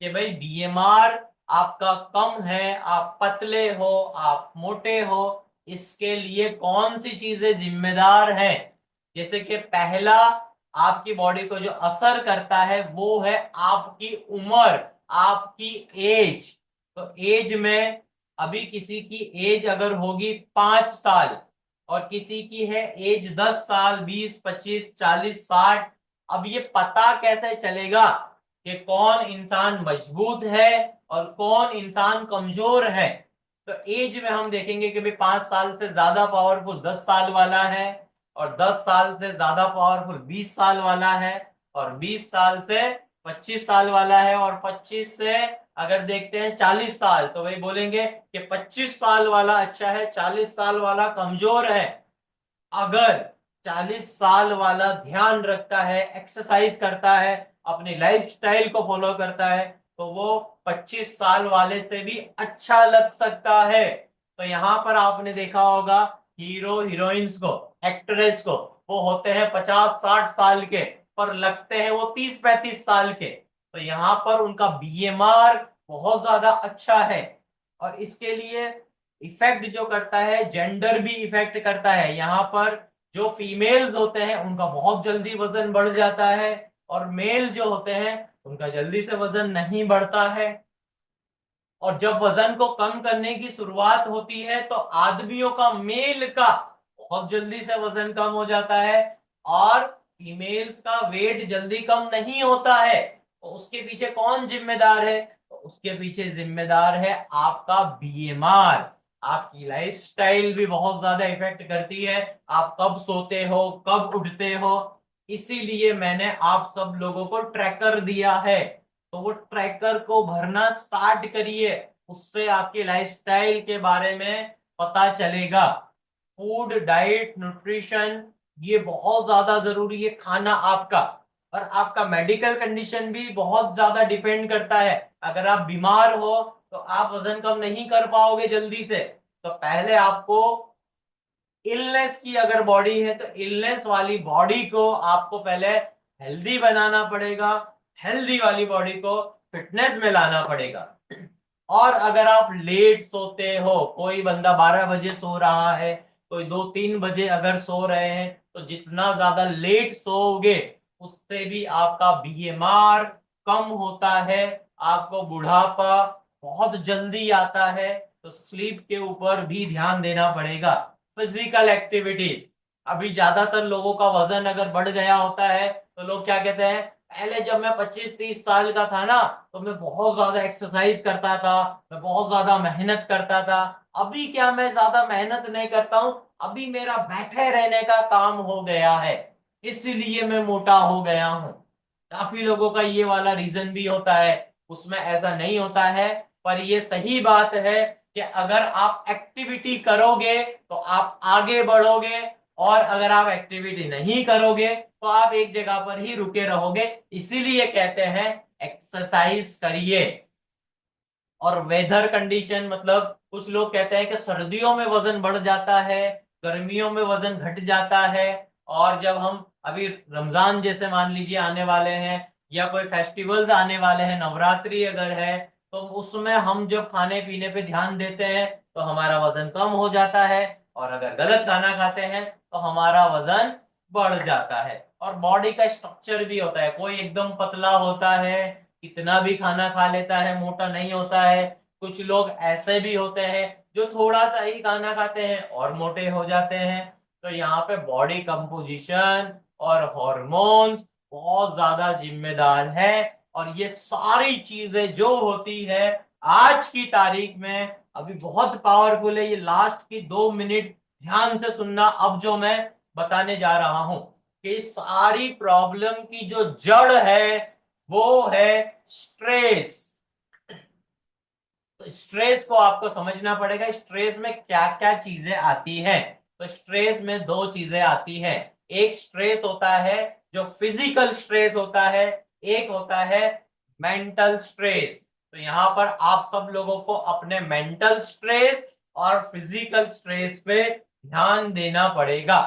S2: कि भाई बीएमआर आपका कम है, आप पतले हो, आप मोटे हो, इसके लिए कौन सी चीजें जिम्मेदार हैं। जैसे कि पहला, आपकी बॉडी को जो असर करता है वो है आपकी उम्र, आपकी एज। तो एज में अभी किसी की एज अगर होगी 5 साल, और किसी की है एज 10 साल, 20, 25, 40, 60, अब ये पता कैसे चलेगा कि कौन इंसान मजबूत है और कौन इंसान कमजोर है? तो एज में हम देखेंगे कि भाई 5 साल से ज्यादा पावरफुल 10 साल वाला है, और 10 साल से ज्यादा पावरफुल 20 साल वाला है, और 20 साल से 25 साल वाला है, और 25 से अगर देखते हैं 40 साल, तो भाई बोलेंगे कि 25 साल वाला अच्छा है, 40 साल वाला कमजोर है। अगर 40 साल वाला ध्यान रखता है, एक्सरसाइज करता है, अपनी लाइफस्टाइल को फॉलो करता है, तो वो 25 साल वाले से भी अच्छा लग सकता है। तो यहां पर आपने देखा होगा हीरो हीरोइंस को, एक्ट्रेस को, वो होते हैं 50-60 साल के, पर लगते हैं वो 30-35 साल के। तो यहां पर उनका बीएमआर बहुत ज्यादा अच्छा है। और इसके लिए इफेक्ट जो करता है, जेंडर भी इफेक्ट करता है। यहाँ पर जो फीमेल्स होते हैं उनका बहुत जल्दी वजन बढ़ जाता है, और मेल जो होते हैं उनका जल्दी से वजन नहीं बढ़ता है। और जब वजन को कम करने की शुरुआत होती है तो आदमियों का, मेल का बहुत जल्दी से वजन कम हो जाता है, और फीमेल्स का वेट जल्दी कम नहीं होता है। तो उसके पीछे कौन जिम्मेदार है? तो उसके पीछे जिम्मेदार है आपका बीएमआर। आपकी लाइफस्टाइल भी बहुत ज्यादा इफेक्ट करती है, आप कब सोते हो, कब उठते हो। इसीलिए मैंने आप सब लोगों को ट्रैकर दिया है। तो वो ट्रैकर को भरना स्टार्ट करिए, उससे आपकी लाइफस्टाइल के बारे में पता चलेगा। फूड, डाइट, न्यूट्रिशन, ये बहुत ज्यादा जरूरी है, खाना आपका। और आपका मेडिकल कंडीशन भी बहुत ज्यादा डिपेंड करता है। अगर आप बीमार हो तो आप वजन कम नहीं कर पाओगे जल्दी से। तो पहले आपको इलनेस की अगर बॉडी है तो इलनेस वाली बॉडी को आपको पहले हेल्दी बनाना पड़ेगा, हेल्दी वाली बॉडी को फिटनेस में लाना पड़ेगा। और अगर आप लेट सोते हो, कोई बंदा 12 बजे सो रहा है, कोई 2-3 बजे अगर सो रहे हैं, तो जितना ज्यादा लेट सोओगे उससे भी आपका बीएमआर कम होता है, आपको बुढ़ापा बहुत जल्दी आता है। तो स्लीप के ऊपर भी ध्यान देना पड़ेगा। फिजिकल एक्टिविटीज, अभी ज्यादातर लोगों का वजन अगर बढ़ गया होता है तो लोग क्या कहते हैं, पहले जब मैं 25-30 साल का था ना तो मैं बहुत ज्यादा एक्सरसाइज करता था, मैं बहुत ज्यादा मेहनत करता था। अभी क्या मैं ज्यादा मेहनत नहीं करता हूं, अभी मेरा बैठे रहने का काम हो गया है, इसलिए मैं मोटा हो गया हूं। काफी लोगों का ये वाला रीजन भी होता है, उसमें ऐसा नहीं होता है। पर ये सही बात है कि अगर आप एक्टिविटी करोगे तो आप आगे बढ़ोगे, और अगर आप एक्टिविटी नहीं करोगे तो आप एक जगह पर ही रुके रहोगे। इसीलिए कहते हैं एक्सरसाइज करिए। और वेदर कंडीशन, मतलब कुछ लोग कहते हैं कि सर्दियों में वजन बढ़ जाता है, गर्मियों में वजन घट जाता है। और जब हम अभी रमजान जैसे मान लीजिए आने वाले हैं, या कोई फेस्टिवल्स आने वाले हैं, नवरात्रि अगर है, तो उसमें हम जब खाने पीने पे ध्यान देते हैं तो हमारा वजन कम हो जाता है, और अगर गलत खाना खाते हैं तो हमारा वजन बढ़ जाता है। और बॉडी का स्ट्रक्चर भी होता है, कोई एकदम पतला होता है, कितना भी खाना खा लेता है, मोटा नहीं होता है। कुछ लोग ऐसे भी होते हैं जो थोड़ा सा ही खाना खाते हैं और मोटे हो जाते हैं। तो यहाँ पे बॉडी कंपोजिशन और हॉर्मोन्स बहुत ज्यादा जिम्मेदार है। और ये सारी चीजें जो होती है आज की तारीख में अभी बहुत पावरफुल है। ये लास्ट की 2 मिनट ध्यान से सुनना, अब जो मैं बताने जा रहा हूं कि सारी प्रॉब्लम की जो जड़ है वो है स्ट्रेस। तो स्ट्रेस को आपको समझना पड़ेगा, स्ट्रेस में क्या क्या चीजें आती हैं। तो स्ट्रेस में दो चीजें आती हैं, एक स्ट्रेस होता है जो फिजिकल स्ट्रेस होता है, एक होता है मेंटल स्ट्रेस। तो यहां पर आप सब लोगों को अपने मेंटल स्ट्रेस और फिजिकल स्ट्रेस पे ध्यान देना पड़ेगा।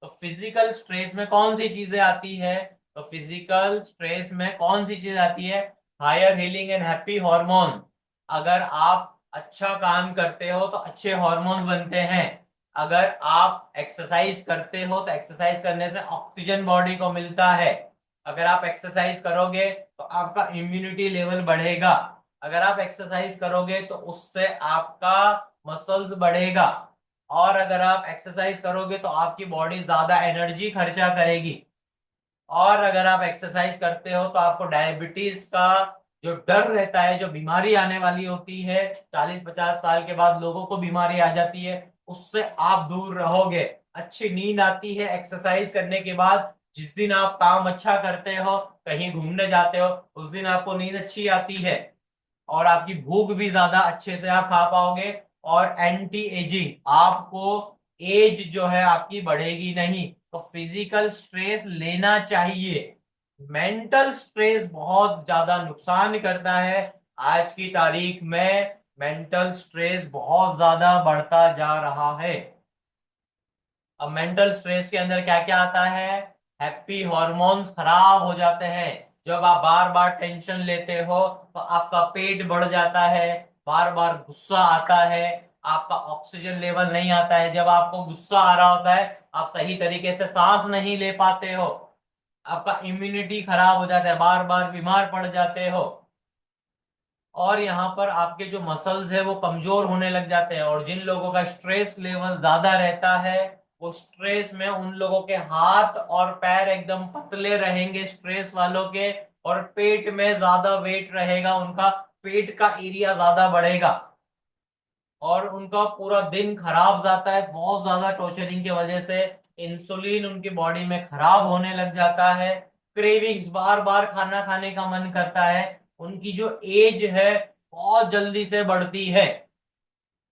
S2: तो फिजिकल स्ट्रेस में कौन सी चीजें आती है, तो फिजिकल स्ट्रेस में कौन सी चीज आती है, higher healing and happy hormone. अगर आप अच्छा काम करते हो तो अच्छे हार्मोन्स बनते हैं। अगर आप एक्सरसाइज करते हो तो एक्सरसाइज करने से ऑक्सीजन बॉडी को मिलता है। अगर आप एक्सरसाइज करोगे तो आपका इम्यूनिटी लेवल बढ़ेगा। अगर आप एक्सरसाइज करोगे तो उससे आपका मसल्स बढ़ेगा। और अगर आप एक्सरसाइज करोगे तो आपकी बॉडी ज्यादा एनर्जी खर्चा करेगी। और अगर आप एक्सरसाइज करते हो तो आपको डायबिटीज का जो डर रहता है, जो बीमारी आने वाली होती है, 40-50 साल के बाद लोगों को बीमारी आ जाती है, उससे आप दूर रहोगे। अच्छी नींद आती है एक्सरसाइज करने के बाद। जिस दिन आप काम अच्छा करते हो, कहीं घूमने जाते हो, उस दिन आपको नींद अच्छी आती है, और आपकी भूख भी ज्यादा अच्छे से आप खा पाओगे। और एंटी एजिंग, आपको एज जो है आपकी बढ़ेगी नहीं। तो फिजिकल स्ट्रेस लेना चाहिए। मेंटल स्ट्रेस बहुत ज्यादा नुकसान करता है। आज की तारीख में मेंटल स्ट्रेस बहुत ज्यादा बढ़ता जा रहा है। अब मेंटल स्ट्रेस के अंदर क्या क्या आता है, हैप्पी हॉर्मोन्स खराब हो जाते हैं। जब आप बार बार टेंशन लेते हो तो आपका पेट बढ़ जाता है, बार बार गुस्सा आता है, आपका ऑक्सीजन लेवल नहीं आता है। जब आपको गुस्सा आ रहा होता है आप सही तरीके से सांस नहीं ले पाते हो, आपका इम्यूनिटी खराब हो जाता है, बार बार बीमार पड़ जाते हो। और यहाँ पर आपके जो मसल्स है वो कमजोर होने लग जाते हैं। और जिन लोगों का स्ट्रेस लेवल ज्यादा रहता है, वो स्ट्रेस में उन लोगों के हाथ और पैर एकदम पतले रहेंगे स्ट्रेस वालों के, और पेट में ज्यादा वेट रहेगा उनका, पेट का एरिया ज्यादा बढ़ेगा, और उनका पूरा दिन खराब जाता है बहुत ज्यादा टॉर्चरिंग की वजह से। इंसुलिन उनकी बॉडी में खराब होने लग जाता है, क्रेविंग्स, बार बार खाना खाने का मन करता है, उनकी जो एज है बहुत जल्दी से बढ़ती है।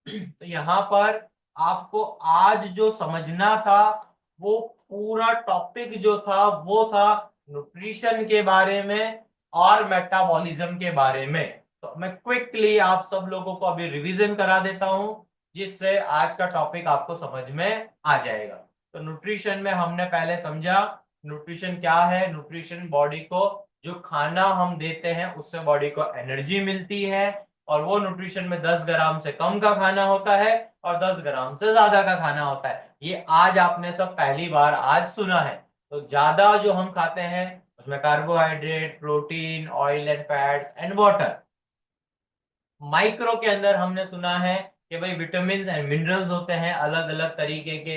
S2: तो यहाँ पर आपको आज जो समझना था, वो पूरा टॉपिक जो था वो था न्यूट्रिशन के बारे में और मेटाबॉलिज्म के बारे में। तो मैं क्विकली आप सब लोगों को अभी रिवीजन करा देता हूं, जिससे आज का टॉपिक आपको समझ में आ जाएगा। तो न्यूट्रिशन में हमने पहले समझा न्यूट्रिशन क्या है। न्यूट्रिशन बॉडी को जो खाना हम देते हैं उससे बॉडी को एनर्जी मिलती है, और वो न्यूट्रिशन में 10 ग्राम से कम का खाना होता है और 10 ग्राम से ज्यादा का खाना होता है। ये आज आपने सब पहली बार आज सुना है। तो ज्यादा जो हम खाते हैं उसमें carbohydrate, protein, oil and fats and water. Micro के अंदर हमने सुना है कि भाई विटामिन एंड मिनरल्स होते हैं अलग अलग तरीके के।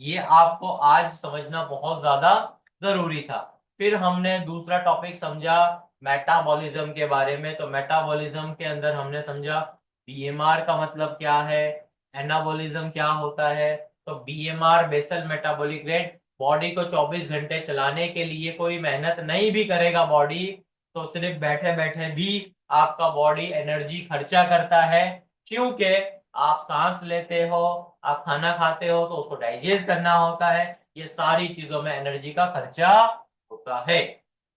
S2: ये आपको आज समझना बहुत ज्यादा जरूरी था। फिर हमने दूसरा टॉपिक समझा मेटाबॉलिज्म के बारे में। तो मेटाबॉलिज्म के अंदर हमने समझा बीएमआर का मतलब क्या है, एनाबॉलिज्म क्या होता है। तो BMR basal metabolic rate, body को 24 घंटे चलाने के लिए कोई मेहनत नहीं भी करेगा बॉडी, तो सिर्फ बैठे बैठे भी आपका बॉडी एनर्जी खर्चा करता है। क्योंकि आप सांस लेते हो, आप खाना खाते हो तो उसको डाइजेस्ट करना होता है, ये सारी चीजों में एनर्जी का खर्चा होता है।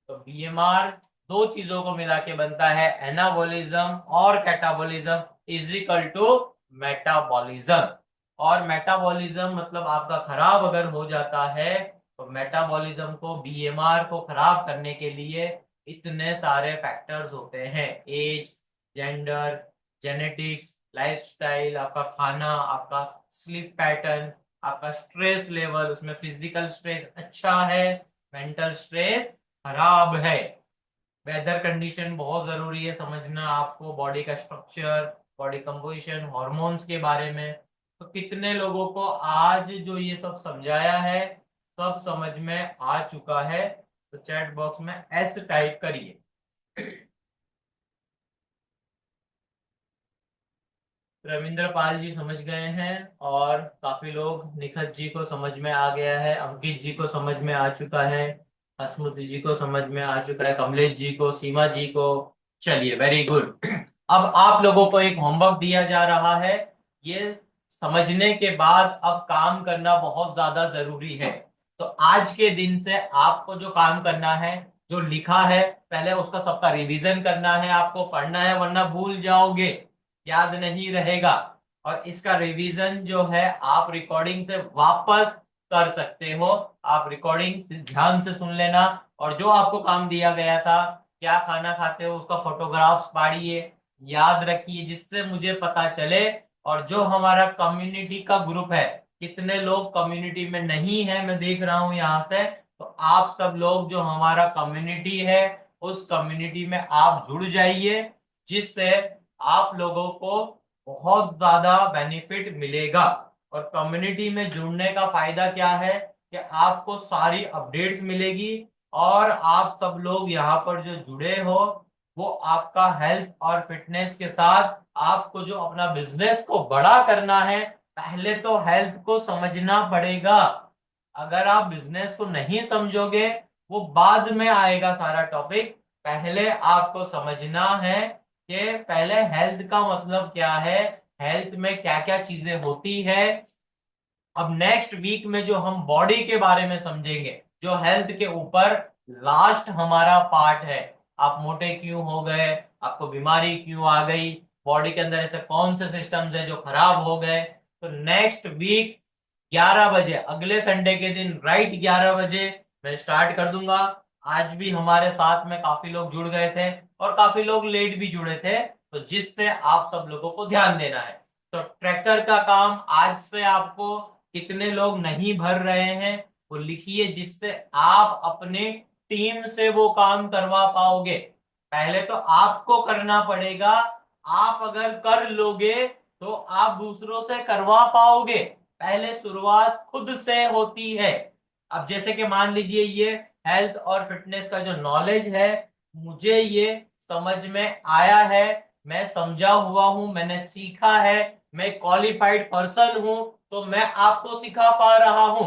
S2: तो बीएमआर दो चीजों को मिला के बनता है, एनाबॉलिज्म और catabolism is equal to metabolism. और मेटाबॉलिज्म मतलब आपका खराब अगर हो जाता है, तो मेटाबॉलिज्म को, बीएमआर को खराब करने के लिए इतने सारे फैक्टर्स होते हैं। एज, जेंडर, जेनेटिक्स, लाइफस्टाइल, आपका खाना, आपका स्लीप पैटर्न, आपका स्ट्रेस लेवल, उसमें फिजिकल स्ट्रेस अच्छा है, मेंटल स्ट्रेस खराब है। वेदर कंडीशन बहुत जरूरी है समझना आपको, बॉडी का स्ट्रक्चर, बॉडी कंपोजिशन, हॉर्मोन्स के बारे में। तो कितने लोगों को आज जो ये सब समझाया है सब समझ में आ चुका है? तो चैट बॉक्स में एस टाइप करिए। रविंद्र पाल जी समझ गए हैं, और काफी लोग, निखत जी को समझ में आ गया है, अंकित जी को समझ में आ चुका है, हसमुद्दी जी को समझ में आ चुका है, कमलेश जी को, सीमा जी को। चलिए, वेरी गुड। अब आप लोगों को एक होमवर्क दिया जा रहा है। ये समझने के बाद अब काम करना बहुत ज्यादा जरूरी है। तो आज के दिन से आपको जो काम करना है, जो लिखा है पहले उसका सबका रिवीजन करना है, आपको पढ़ना है, वरना भूल जाओगे, याद नहीं रहेगा। और इसका रिवीजन जो है आप रिकॉर्डिंग से वापस कर सकते हो। आप रिकॉर्डिंग से ध्यान से सुन लेना, और जो आपको काम दिया गया था, क्या खाना खाते हो उसका फोटोग्राफ्स पाड़िए, याद रखिए, जिससे मुझे पता चले। और जो हमारा कम्युनिटी का ग्रुप है, कितने लोग कम्युनिटी में नहीं है मैं देख रहा हूं यहाँ से, तो आप सब लोग जो हमारा कम्युनिटी है उस कम्युनिटी में आप जुड़ जाइए, जिससे आप लोगों को बहुत ज्यादा बेनिफिट मिलेगा। और कम्युनिटी में जुड़ने का फायदा क्या है कि आपको सारी अपडेट्स मिलेगी, और आप सब लोग यहाँ पर जो जुड़े हो वो आपका हेल्थ और फिटनेस के साथ, आपको जो अपना बिजनेस को बड़ा करना है, पहले तो हेल्थ को समझना पड़ेगा। अगर आप बिजनेस को नहीं समझोगे, वो बाद में आएगा सारा टॉपिक। पहले आपको समझना है कि पहले हेल्थ का मतलब क्या है, हेल्थ में क्या क्या चीजें होती है। अब नेक्स्ट वीक में जो हम बॉडी के बारे में समझेंगे, जो हेल्थ के ऊपर लास्ट हमारा पार्ट है, आप मोटे क्यों हो गए, आपको बीमारी क्यों आ गई, बॉडी के अंदर ऐसे कौन से सिस्टम्स है जो खराब हो गए। तो नेक्स्ट वीक 11 बजे, अगले संडे के दिन राइट 11 बजे मैं स्टार्ट कर दूंगा। आज भी हमारे साथ में काफी लोग जुड़ गए थे, और काफी लोग लेट भी जुड़े थे, तो जिससे आप सब लोगों को ध्यान देना है। तो ट्रैकर का काम आज से आपको, कितने लोग नहीं भर रहे हैं वो लिखिए, जिससे आप अपने टीम से वो काम करवा पाओगे। पहले तो आपको करना पड़ेगा, आप अगर कर लोगे तो आप दूसरों से करवा पाओगे। पहले शुरुआत खुद से होती है। अब जैसे कि मान लीजिए ये हेल्थ और फिटनेस का जो नॉलेज है, मुझे ये समझ में आया है, मैं समझा हुआ हूं, मैंने सीखा है, मैं क्वालिफाइड पर्सन हूं, तो मैं आपको सिखा पा रहा हूं।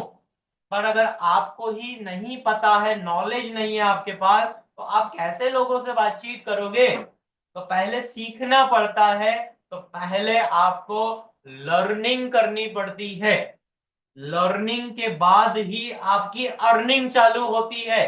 S2: पर अगर आपको ही नहीं पता है, नॉलेज नहीं है आपके पास, तो आप कैसे लोगों से बातचीत करोगे? तो पहले सीखना पड़ता है। तो पहले आपको लर्निंग करनी पड़ती है। लर्निंग के बाद ही आपकी अर्निंग चालू होती है।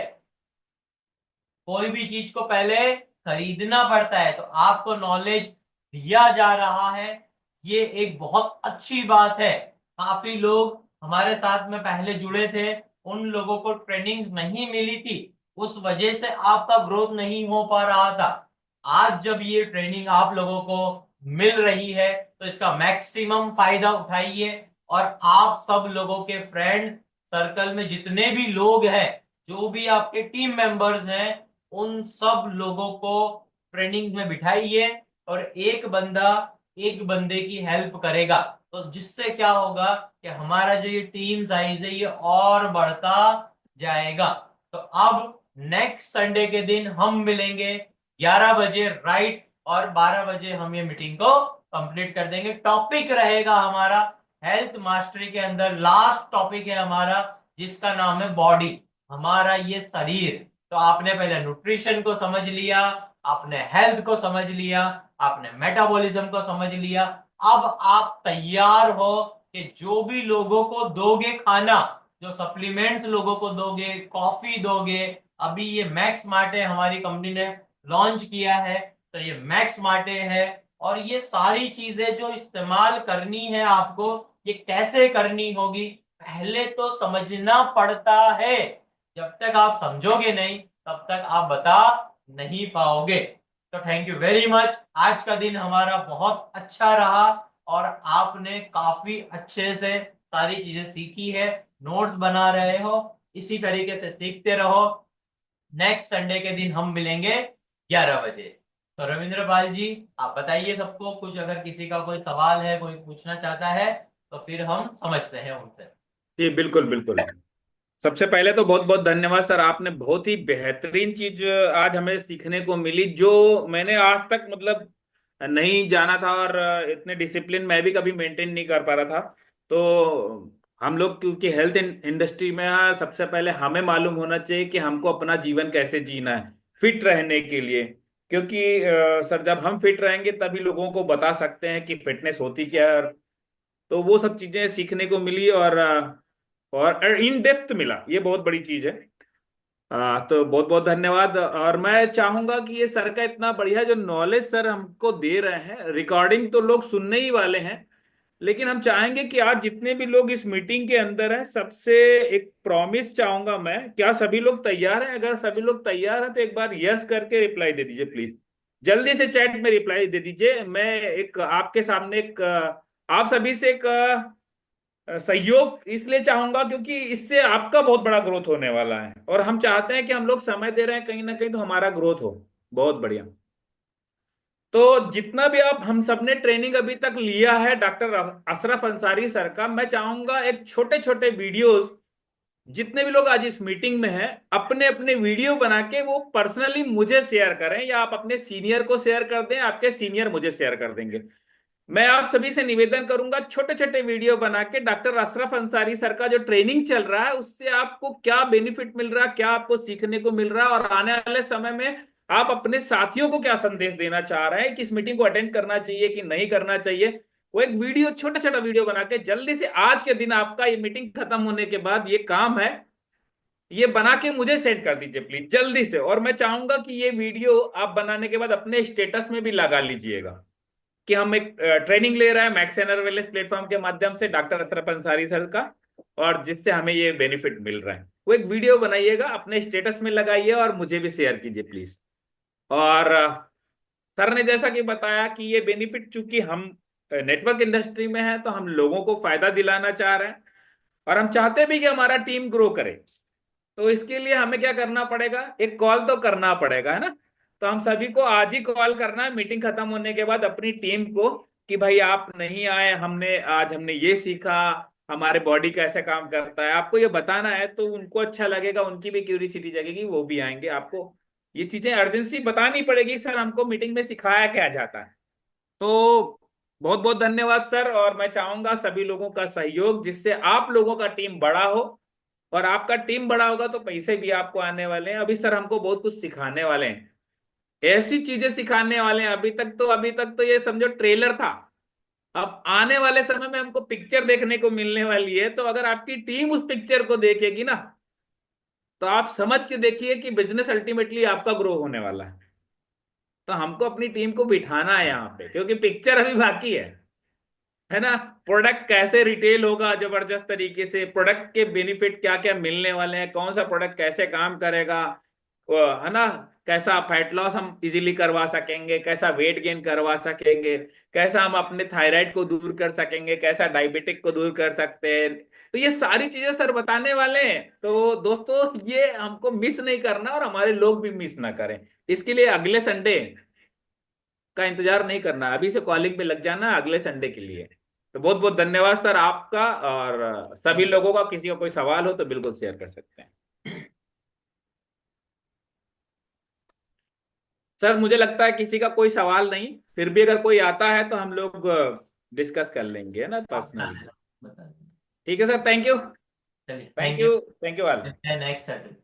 S2: कोई भी चीज को पहले खरीदना पड़ता है, तो आपको नॉलेज दिया जा रहा है, ये एक बहुत अच्छी बात है। काफी लोग हमारे साथ में पहले जुड़े थे, उन लोगों को ट्रेनिंग्स नहीं मिली थी, उस वजह से आपका ग्रोथ नहीं हो पा रहा था। आज जब ये ट्रेनिंग आप लोगों को मिल रही है, तो इसका मैक्सिमम फायदा उठाइए, और आप सब लोगों के फ्रेंड्स सर्कल में जितने भी लोग हैं जो भी आपके टीम मेंबर्स हैं उन सब लोगों को ट्रेनिंग में बिठाइए, और एक बंदे की हेल्प करेगा। तो जिससे क्या होगा कि हमारा जो ये टीम साइज है ये और बढ़ता जाएगा। तो अब नेक्स्ट संडे के दिन हम मिलेंगे 11 बजे राइट, और 12 बजे हम ये मीटिंग को कंप्लीट कर देंगे। टॉपिक रहेगा हमारा हेल्थ मास्टरी के अंदर, लास्ट टॉपिक है हमारा जिसका नाम है बॉडी, हमारा ये शरीर। तो आपने पहले न्यूट्रिशन को समझ लिया, आपने हेल्थ को समझ लिया, आपने मेटाबॉलिज्म को समझ लिया। अब आप तैयार हो कि जो भी लोगों को दोगे खाना, जो सप्लीमेंट्स लोगों को दोगे, कॉफी दोगे, अभी ये मैक्स मार्टे हमारी कंपनी ने लॉन्च किया है, तो ये मैक्स मार्टे है। और ये सारी चीजें जो इस्तेमाल करनी है आपको, ये कैसे करनी होगी पहले तो समझना पड़ता है। जब तक आप समझोगे नहीं तब तक आप बता नहीं पाओगे। तो थैंक यू वेरी मच, आज का दिन हमारा बहुत अच्छा रहा और आपने काफी अच्छे से सारी चीजें सीखी है, नोट्स बना रहे हो, इसी तरीके से सीखते रहो। नेक्स्ट संडे के दिन हम मिलेंगे 11 बजे। तो रविंद्र पाल जी, आप बताइए सबको कुछ, अगर किसी का कोई सवाल है, कोई पूछना चाहता है तो फिर हम समझते हैं उनसे।
S1: जी बिल्कुल बिल्कुल। सबसे पहले तो बहुत बहुत धन्यवाद सर, आपने बहुत ही बेहतरीन चीज आज हमें सीखने को मिली, जो मैंने आज तक मतलब नहीं जाना था, और इतने डिसिप्लिन मैं भी कभी मेंटेन नहीं कर पा रहा था। तो हम लोग क्योंकि हेल्थ इंडस्ट्री में हैं, सबसे पहले हमें मालूम होना चाहिए कि हमको अपना जीवन कैसे जीना है फिट रहने के लिए। क्योंकि सर जब हम फिट रहेंगे तभी लोगों को बता सकते हैं कि फिटनेस होती क्या है। तो वो सब चीजें सीखने को मिली, और इन डेप्थ मिला, ये बहुत बड़ी चीज है। तो बहुत बहुत धन्यवाद। और मैं चाहूंगा कि ये सर का इतना बढ़िया जो नॉलेज सर हमको दे रहे हैं, रिकॉर्डिंग तो लोग सुनने ही वाले हैं, लेकिन हम चाहेंगे कि आज जितने भी लोग इस मीटिंग के अंदर हैं सबसे एक प्रॉमिस चाहूंगा मैं, क्या सभी लोग तैयार हैं? अगर सभी लोग तैयार हैं तो एक बार यस करके रिप्लाई दे दीजिए प्लीज। जल्दी से चैट में रिप्लाई दे दीजिए। मैं एक आपके सामने एक आप सभी से एक सहयोग इसलिए चाहूंगा क्योंकि इससे आपका बहुत बड़ा ग्रोथ होने वाला है, और हम चाहते हैं कि हम लोग समय दे रहे हैं कहीं ना कहीं तो हमारा ग्रोथ हो। बहुत बढ़िया। तो जितना भी आप हम सब ने ट्रेनिंग अभी तक लिया है डॉक्टर अशरफ अंसारी सर का, मैं चाहूंगा एक छोटे छोटे वीडियोस, जितने भी लोग आज इस मीटिंग में हैं अपने अपने वीडियो बना के वो पर्सनली मुझे शेयर करें, या आप अपने सीनियर को शेयर कर दें, आपके सीनियर मुझे शेयर कर देंगे। मैं आप सभी से निवेदन करूंगा छोटे छोटे वीडियो बना के डॉक्टर अशरफ अंसारी सर का जो ट्रेनिंग चल रहा है उससे आपको क्या बेनिफिट मिल रहा है, क्या आपको सीखने को मिल रहा है, और आने वाले समय में आप अपने साथियों को क्या संदेश देना चाह रहे हैं कि इस मीटिंग को अटेंड करना चाहिए कि नहीं करना चाहिए। वो एक वीडियो, छोटा छोटा वीडियो बना के जल्दी से आज के दिन, आपका ये मीटिंग खत्म होने के बाद ये काम है, ये बना के मुझे सेंड कर दीजिए प्लीज जल्दी से। और मैं चाहूंगा कि ये वीडियो आप बनाने के बाद अपने स्टेटस में भी लगा लीजिएगा कि हम एक ट्रेनिंग ले रहे हैं मैक्स एनर वेलनेस प्लेटफॉर्म के माध्यम से डॉक्टर अशरफ अंसारी सर का, और जिससे हमें ये बेनिफिट मिल रहा है। वो एक वीडियो बनाइएगा, अपने स्टेटस में लगाइए और मुझे भी शेयर कीजिए प्लीज। और सर ने जैसा कि बताया कि ये बेनिफिट, चूंकि हम नेटवर्क इंडस्ट्री में हैं तो हम लोगों को फायदा दिलाना चाह रहे हैं, और हम चाहते भी कि हमारा टीम ग्रो करे। तो इसके लिए हमें क्या करना पड़ेगा, एक कॉल तो करना पड़ेगा, है ना? तो हम सभी को आज ही कॉल करना है मीटिंग खत्म होने के बाद अपनी टीम को, कि भाई आप नहीं आए, हमने ये सीखा, हमारे बॉडी कैसे काम करता है, आपको ये बताना है, तो उनको अच्छा लगेगा, उनकी भी क्यूरियोसिटी जगेगी, वो भी आएंगे। आपको ये चीजें अर्जेंसी बतानी पड़ेगी, सर हमको मीटिंग में सिखाया क्या जाता है। तो बहुत बहुत धन्यवाद सर, और मैं चाहूंगा सभी लोगों का सहयोग, जिससे आप लोगों का टीम बड़ा हो, और आपका टीम बड़ा होगा तो पैसे भी आपको आने वाले हैं। अभी सर हमको बहुत कुछ सिखाने वाले हैं, ऐसी चीजें सिखाने वाले हैं। अभी तक तो ये समझो ट्रेलर था, अब आने वाले समय में हमको पिक्चर देखने को मिलने वाली है। तो अगर आपकी टीम उस पिक्चर को देखेगी ना, तो आप समझ के देखिए कि बिजनेस अल्टीमेटली आपका ग्रो होने वाला है। तो हमको अपनी टीम को बिठाना है यहाँ पे, क्योंकि पिक्चर अभी बाकी है ना? प्रोडक्ट कैसे रिटेल होगा जबरदस्त तरीके से, प्रोडक्ट के बेनिफिट क्या क्या मिलने वाले हैं, कौन सा प्रोडक्ट कैसे काम करेगा, है ना? कैसा फैट लॉस हम इजीली करवा सकेंगे, कैसा वेट गेन करवा सकेंगे, कैसा हम अपने थायराइड को दूर कर सकेंगे, कैसा डायबिटिक को दूर कर सकते हैं, तो ये सारी चीजें सर बताने वाले हैं, तो दोस्तों ये हमको मिस नहीं करना और हमारे लोग भी मिस ना करें। इसके लिए अगले संडे का इंतजार नहीं करना, अभी से कॉलिंग पे लग जाना अगले संडे के लिए। तो बहुत बहुत धन्यवाद सर आपका, और सभी लोगों का किसी का कोई सवाल हो तो बिल्कुल शेयर कर सकते हैं। सर मुझे लगता है किसी का कोई सवाल नहीं, फिर भी अगर कोई आता है तो हम लोग डिस्कस कर लेंगे, है ना,
S2: हाँ
S1: पर्सनली।
S2: बता दीजिए।
S1: ठीक है सर, थैंक यू।
S2: चलिए
S1: thank
S2: thank you.
S1: You. Thank you all.
S2: Next Saturday.